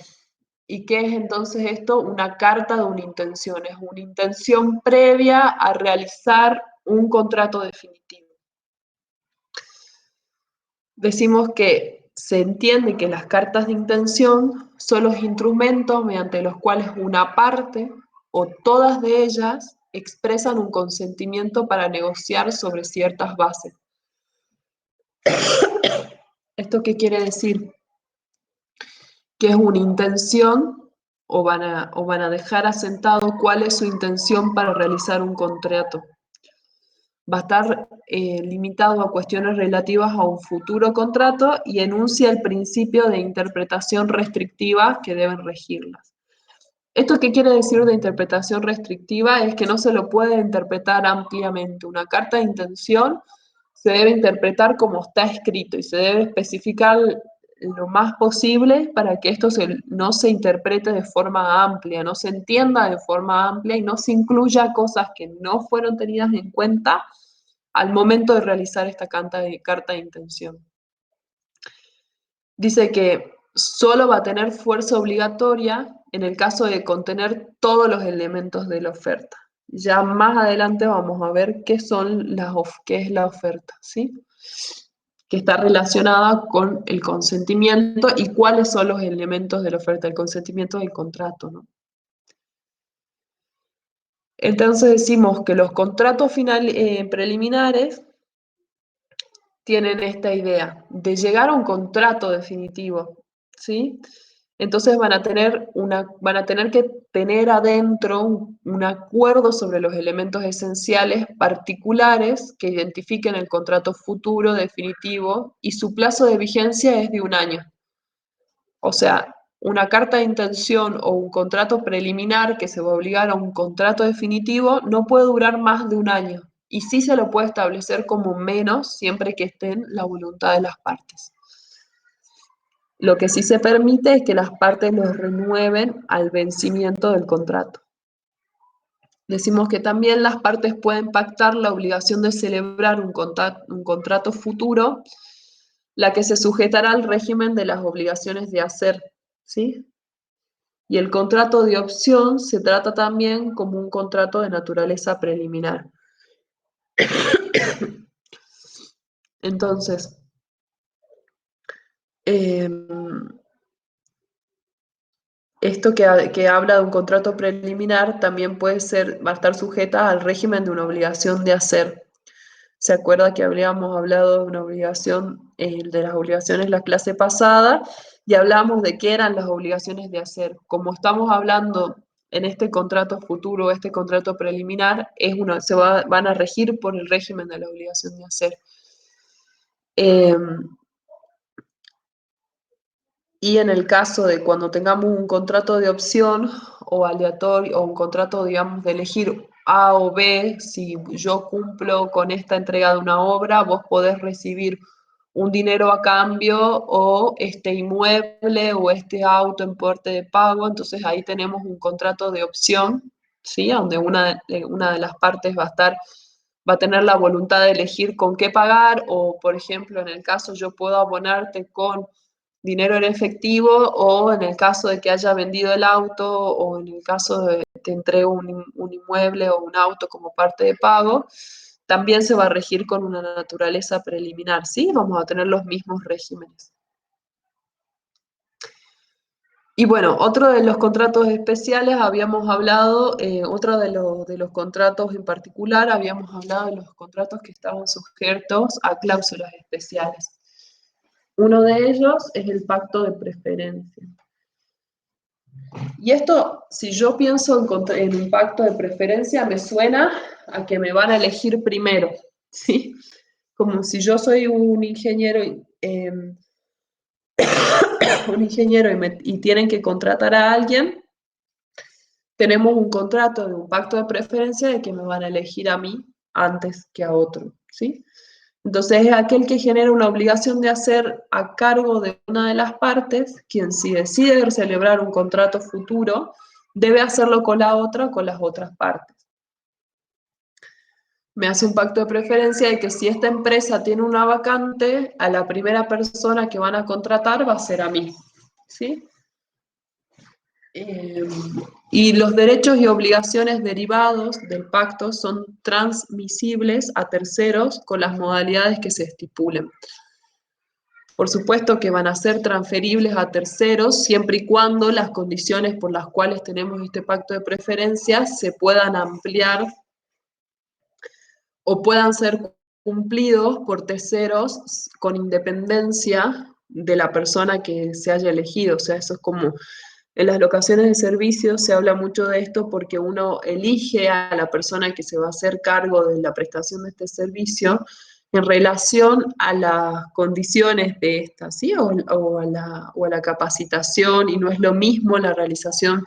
¿Y qué es entonces esto? Una carta de una intención. Es una intención previa a realizar un contrato definitivo. Decimos que se entiende que las cartas de intención son los instrumentos mediante los cuales una parte o todas de ellas expresan un consentimiento para negociar sobre ciertas bases. ¿Esto qué quiere decir? Que es una intención o van a dejar asentado cuál es su intención para realizar un contrato. Va a estar limitado a cuestiones relativas a un futuro contrato y enuncia el principio de interpretación restrictiva que deben regirlas. ¿Esto qué quiere decir de interpretación restrictiva? Es que no se lo puede interpretar ampliamente. Una carta de intención se debe interpretar como está escrito y se debe especificar lo más posible para que esto no se interprete de forma amplia, no se entienda de forma amplia y no se incluya cosas que no fueron tenidas en cuenta al momento de realizar esta carta de intención. Dice que solo va a tener fuerza obligatoria en el caso de contener todos los elementos de la oferta. Ya más adelante vamos a ver qué es la oferta, ¿sí? Que está relacionada con el consentimiento y cuáles son los elementos de la oferta, el consentimiento del contrato, ¿no? Entonces decimos que los contratos preliminares tienen esta idea de llegar a un contrato definitivo, ¿sí? Entonces van a tener que tener adentro un acuerdo sobre los elementos esenciales particulares que identifiquen el contrato futuro definitivo y su plazo de vigencia es de 1 año. O sea, una carta de intención o un contrato preliminar que se va a obligar a un contrato definitivo no puede durar más de 1 año y sí se lo puede establecer como menos siempre que esté en la voluntad de las partes. Lo que sí se permite es que las partes los renueven al vencimiento del contrato. Decimos que también las partes pueden pactar la obligación de celebrar un contrato futuro, la que se sujetará al régimen de las obligaciones de hacer, ¿sí? Y el contrato de opción se trata también como un contrato de naturaleza preliminar. Entonces, esto que habla de un contrato preliminar también va a estar sujeta al régimen de una obligación de hacer. ¿Se acuerda que habíamos hablado de una obligación, de las obligaciones la clase pasada? Y hablamos de qué eran las obligaciones de hacer. Como estamos hablando en este contrato futuro, este contrato preliminar, van a regir por el régimen de la obligación de hacer. Y en el caso de cuando tengamos un contrato de opción o aleatorio, o un contrato, digamos, de elegir A o B, si yo cumplo con esta entrega de una obra, vos podés recibir un dinero a cambio o este inmueble o este auto en porte de pago. Entonces ahí tenemos un contrato de opción, ¿sí? Donde una de las partes va a tener la voluntad de elegir con qué pagar, o por ejemplo, en el caso yo puedo abonarte con dinero en efectivo, o en el caso de que haya vendido el auto, o en el caso de que te entrego un inmueble o un auto como parte de pago, también se va a regir con una naturaleza preliminar, ¿sí? Vamos a tener los mismos regímenes. Y bueno, otro de los contratos especiales habíamos hablado, otro de los contratos en particular, habíamos hablado de los contratos que estaban sujetos a cláusulas especiales. Uno de ellos es el pacto de preferencia. Y esto, si yo pienso en un pacto de preferencia, me suena a que me van a elegir primero, ¿sí? Como si yo soy un ingeniero, y tienen que contratar a alguien, tenemos un contrato de un pacto de preferencia de que me van a elegir a mí antes que a otro, ¿sí? Entonces es aquel que genera una obligación de hacer a cargo de una de las partes, quien si decide celebrar un contrato futuro, debe hacerlo con la otra o con las otras partes. Me hace un pacto de preferencia de que si esta empresa tiene una vacante, a la primera persona que van a contratar va a ser a mí, ¿sí? Y los derechos y obligaciones derivados del pacto son transmisibles a terceros con las modalidades que se estipulen. Por supuesto que van a ser transferibles a terceros siempre y cuando las condiciones por las cuales tenemos este pacto de preferencias se puedan ampliar o puedan ser cumplidos por terceros con independencia de la persona que se haya elegido. O sea, eso es como en las locaciones de servicios se habla mucho de esto porque uno elige a la persona que se va a hacer cargo de la prestación de este servicio en relación a las condiciones de esta, ¿sí? O a la capacitación, y no es lo mismo la realización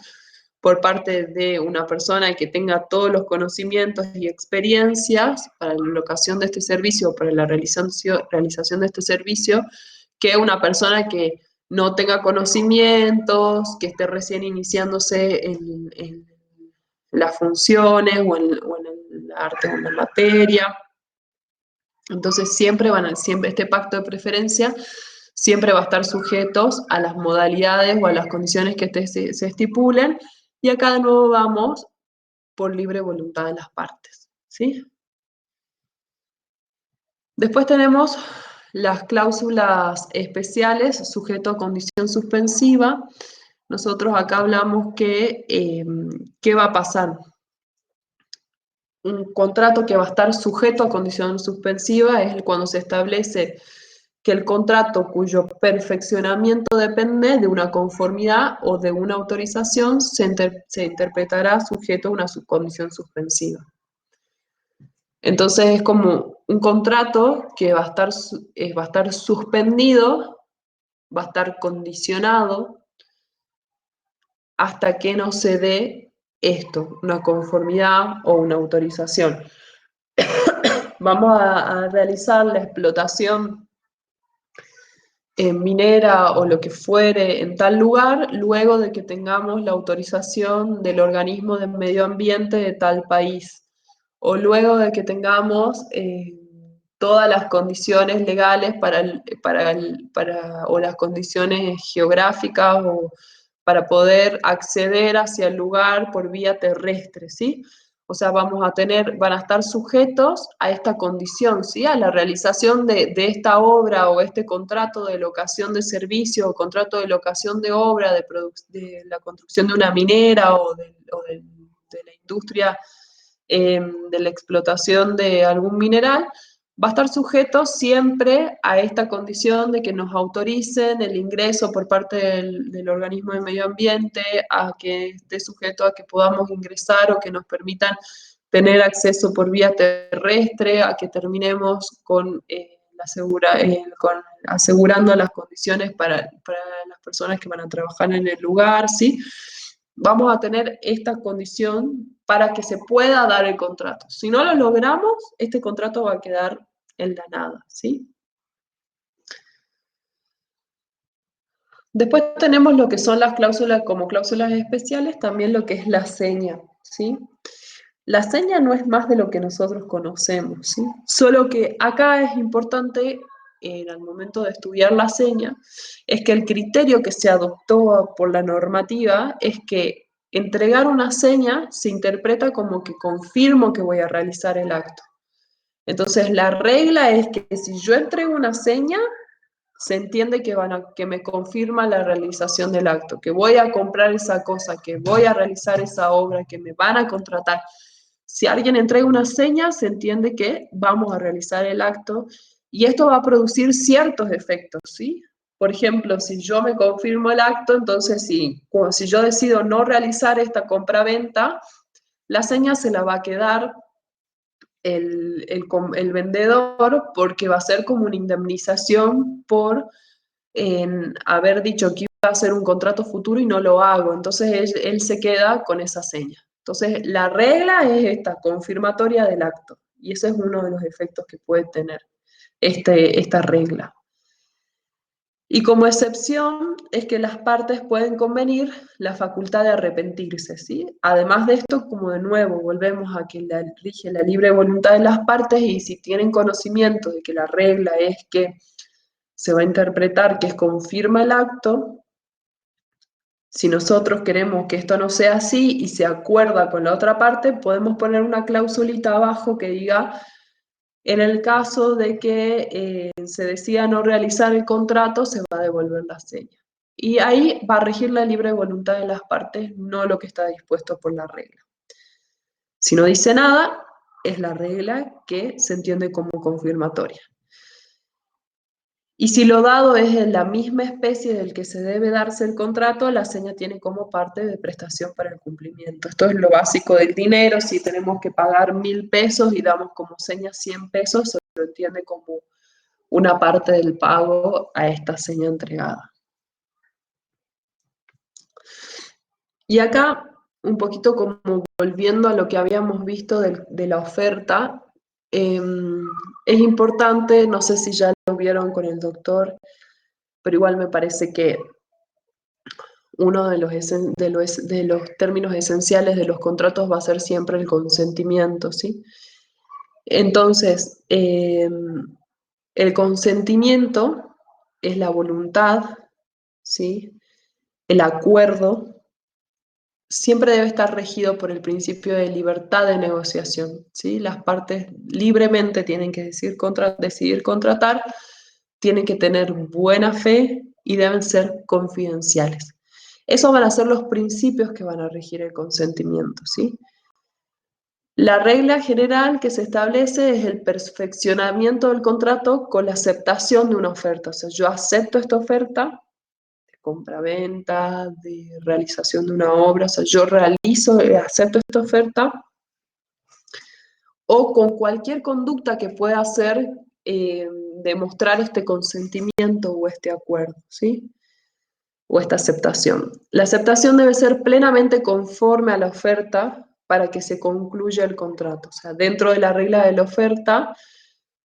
por parte de una persona que tenga todos los conocimientos y experiencias para la locación de este servicio o para la realización de este servicio, que una persona que no tenga conocimientos, que esté recién iniciándose en las funciones o en el arte o en la materia. Entonces siempre este pacto de preferencia siempre va a estar sujetos a las modalidades o a las condiciones que se estipulen, y acá de nuevo vamos por libre voluntad de las partes, ¿sí? Después tenemos las cláusulas especiales sujeto a condición suspensiva. Nosotros acá hablamos que, ¿qué va a pasar? Un contrato que va a estar sujeto a condición suspensiva es cuando se establece que el contrato cuyo perfeccionamiento depende de una conformidad o de una autorización se interpretará sujeto a una condición suspensiva. Entonces es como un contrato que va a estar suspendido, va a estar condicionado hasta que no se dé esto, una conformidad o una autorización. Vamos a realizar la explotación minera o lo que fuere en tal lugar, luego de que tengamos la autorización del organismo de medio ambiente de tal país, o luego de que tengamos todas las condiciones legales o las condiciones geográficas o para poder acceder hacia el lugar por vía terrestre, ¿sí? O sea, van a estar sujetos a esta condición, ¿sí? A la realización de esta obra o este contrato de locación de servicio o contrato de locación de obra, de la construcción de una minera o de la industria, de la explotación de algún mineral, va a estar sujeto siempre a esta condición de que nos autoricen el ingreso por parte del organismo de medio ambiente, a que esté sujeto a que podamos ingresar o que nos permitan tener acceso por vía terrestre, a que terminemos con asegurando las condiciones para las personas que van a trabajar en el lugar, ¿sí? Vamos a tener esta condición para que se pueda dar el contrato. Si no lo logramos, este contrato va a quedar en la nada, ¿sí? Después tenemos lo que son las cláusulas como cláusulas especiales, también lo que es la seña, ¿sí? La seña no es más de lo que nosotros conocemos, ¿sí? Solo que acá es importante, en el momento de estudiar la seña, es que el criterio que se adoptó por la normativa es que entregar una seña se interpreta como que confirmo que voy a realizar el acto. Entonces, la regla es que si yo entrego una seña, se entiende que me confirma la realización del acto, que voy a comprar esa cosa, que voy a realizar esa obra, que me van a contratar. Si alguien entrega una seña, se entiende que vamos a realizar el acto y esto va a producir ciertos efectos, ¿sí? Por ejemplo, si yo me confirmo el acto, entonces si yo decido no realizar esta compra-venta, la seña se la va a quedar el vendedor porque va a ser como una indemnización por haber dicho que iba a hacer un contrato futuro y no lo hago. Entonces él se queda con esa seña. Entonces la regla es esta, confirmatoria del acto. Y ese es uno de los efectos que puede tener esta regla. Y como excepción es que las partes pueden convenir la facultad de arrepentirse, ¿sí? Además de esto, como de nuevo, volvemos a que rige la libre voluntad de las partes y si tienen conocimiento de que la regla es que se va a interpretar que es confirma el acto, si nosotros queremos que esto no sea así y se acuerda con la otra parte, podemos poner una clausulita abajo que diga, en el caso de que se decida no realizar el contrato, se va a devolver la seña. Y ahí va a regir la libre voluntad de las partes, no lo que está dispuesto por la regla. Si no dice nada, es la regla que se entiende como confirmatoria. Y si lo dado es en la misma especie del que se debe darse el contrato, la seña tiene como parte de prestación para el cumplimiento. Esto es lo básico del dinero. Si tenemos que pagar 1.000 pesos y damos como seña 100 pesos, se lo entiende como una parte del pago a esta seña entregada. Y acá, un poquito como volviendo a lo que habíamos visto de la oferta, es importante, no sé si ya lo vieron con el doctor, pero igual me parece que uno de los términos esenciales de los contratos va a ser siempre el consentimiento, ¿sí? Entonces, el consentimiento es la voluntad, ¿sí? El acuerdo siempre debe estar regido por el principio de libertad de negociación, ¿sí? Las partes libremente tienen que decidir contratar, tienen que tener buena fe y deben ser confidenciales. Esos van a ser los principios que van a regir el consentimiento, ¿sí? La regla general que se establece es el perfeccionamiento del contrato con la aceptación de una oferta. O sea, yo acepto esta oferta de compra-venta, de realización de una obra, o sea, yo acepto esta oferta, o con cualquier conducta que pueda hacer demostrar este consentimiento o este acuerdo, ¿sí? O esta aceptación. La aceptación debe ser plenamente conforme a la oferta para que se concluya el contrato. O sea, dentro de la regla de la oferta,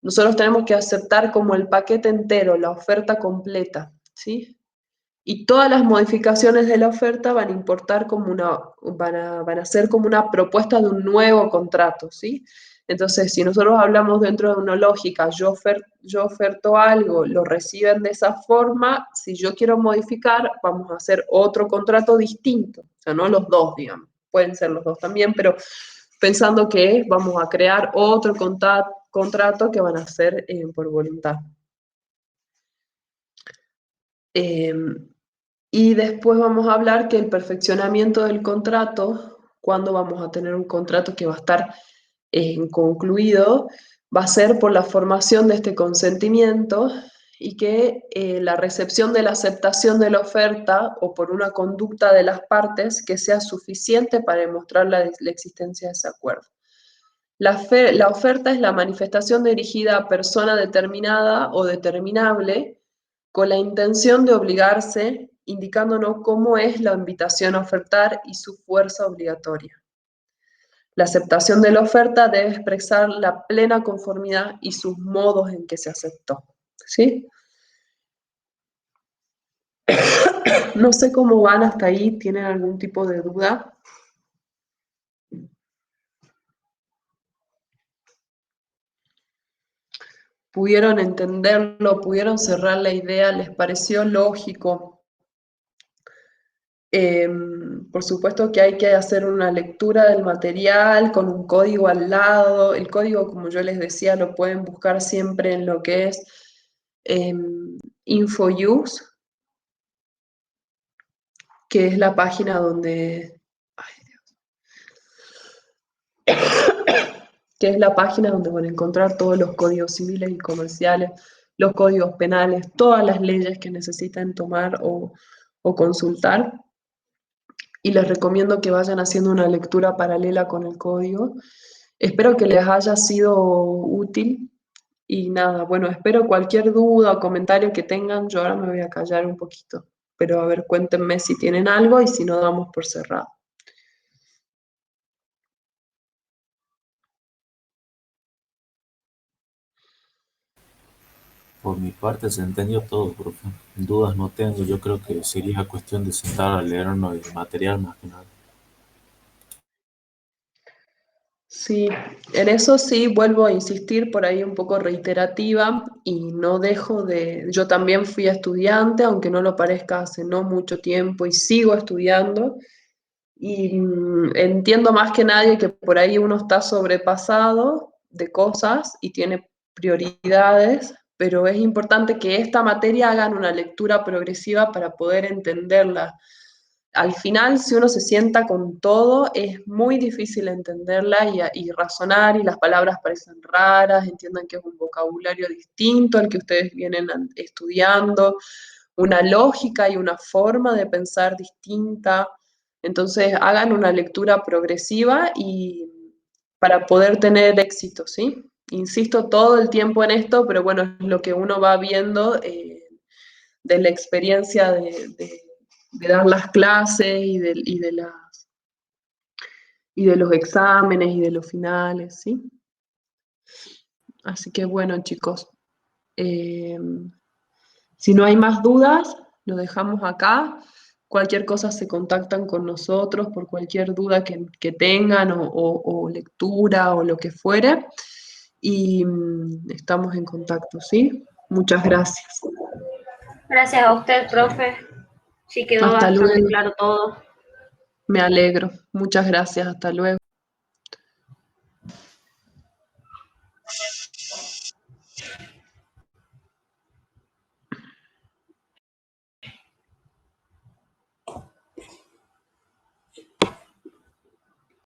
nosotros tenemos que aceptar como el paquete entero, la oferta completa, ¿sí? Y todas las modificaciones de la oferta van a importar como van a ser como una propuesta de un nuevo contrato, ¿sí? Entonces, si nosotros hablamos dentro de una lógica, yo oferto algo, lo reciben de esa forma, si yo quiero modificar, vamos a hacer otro contrato distinto, o sea, no los dos, digamos, pueden ser los dos también, pero pensando que vamos a crear otro contrato que van a ser por voluntad. Y después vamos a hablar que el perfeccionamiento del contrato, cuando vamos a tener un contrato que va a estar concluido, va a ser por la formación de este consentimiento y que la recepción de la aceptación de la oferta o por una conducta de las partes que sea suficiente para demostrar la existencia de ese acuerdo. La oferta es la manifestación dirigida a persona determinada o determinable con la intención de obligarse, indicándonos cómo es la invitación a ofertar y su fuerza obligatoria. La aceptación de la oferta debe expresar la plena conformidad y sus modos en que se aceptó. ¿Sí? No sé cómo van hasta ahí, ¿tienen algún tipo de duda? ¿Pudieron entenderlo? ¿Pudieron cerrar la idea? ¿Les pareció lógico? Por supuesto que hay que hacer una lectura del material con un código al lado. El código, como yo les decía, lo pueden buscar siempre en lo que es InfoUse, que es la página donde... que es la página donde van a encontrar todos los códigos civiles y comerciales, los códigos penales, todas las leyes que necesitan tomar o consultar. Y les recomiendo que vayan haciendo una lectura paralela con el código. Espero que les haya sido útil. Y nada, bueno, espero cualquier duda o comentario que tengan. Yo ahora me voy a callar un poquito. Pero a ver, cuéntenme si tienen algo y si no, damos por cerrado. Por mi parte se entendió todo, profe. Dudas no tengo, yo creo que sería cuestión de sentar a leernos el material más que nada. Sí, en eso sí vuelvo a insistir por ahí un poco reiterativa y no dejo de... Yo también fui estudiante, aunque no lo parezca hace no mucho tiempo y sigo estudiando y entiendo más que nadie que por ahí uno está sobrepasado de cosas y tiene prioridades, pero es importante que esta materia hagan una lectura progresiva para poder entenderla. Al final, si uno se sienta con todo, es muy difícil entenderla y razonar, y las palabras parecen raras, entiendan que es un vocabulario distinto al que ustedes vienen estudiando, una lógica y una forma de pensar distinta. Entonces, hagan una lectura progresiva y para poder tener éxito, ¿sí? Insisto todo el tiempo en esto, pero bueno, es lo que uno va viendo de la experiencia de dar las clases y de los exámenes y de los finales, ¿sí? Así que bueno, chicos, si no hay más dudas, lo dejamos acá. Cualquier cosa se contactan con nosotros por cualquier duda que tengan o lectura o lo que fuere. Y estamos en contacto, ¿sí? Muchas gracias. Gracias a usted, profe. Sí quedó Hasta bastante luego. claro todo. Me alegro. Muchas gracias. Hasta luego.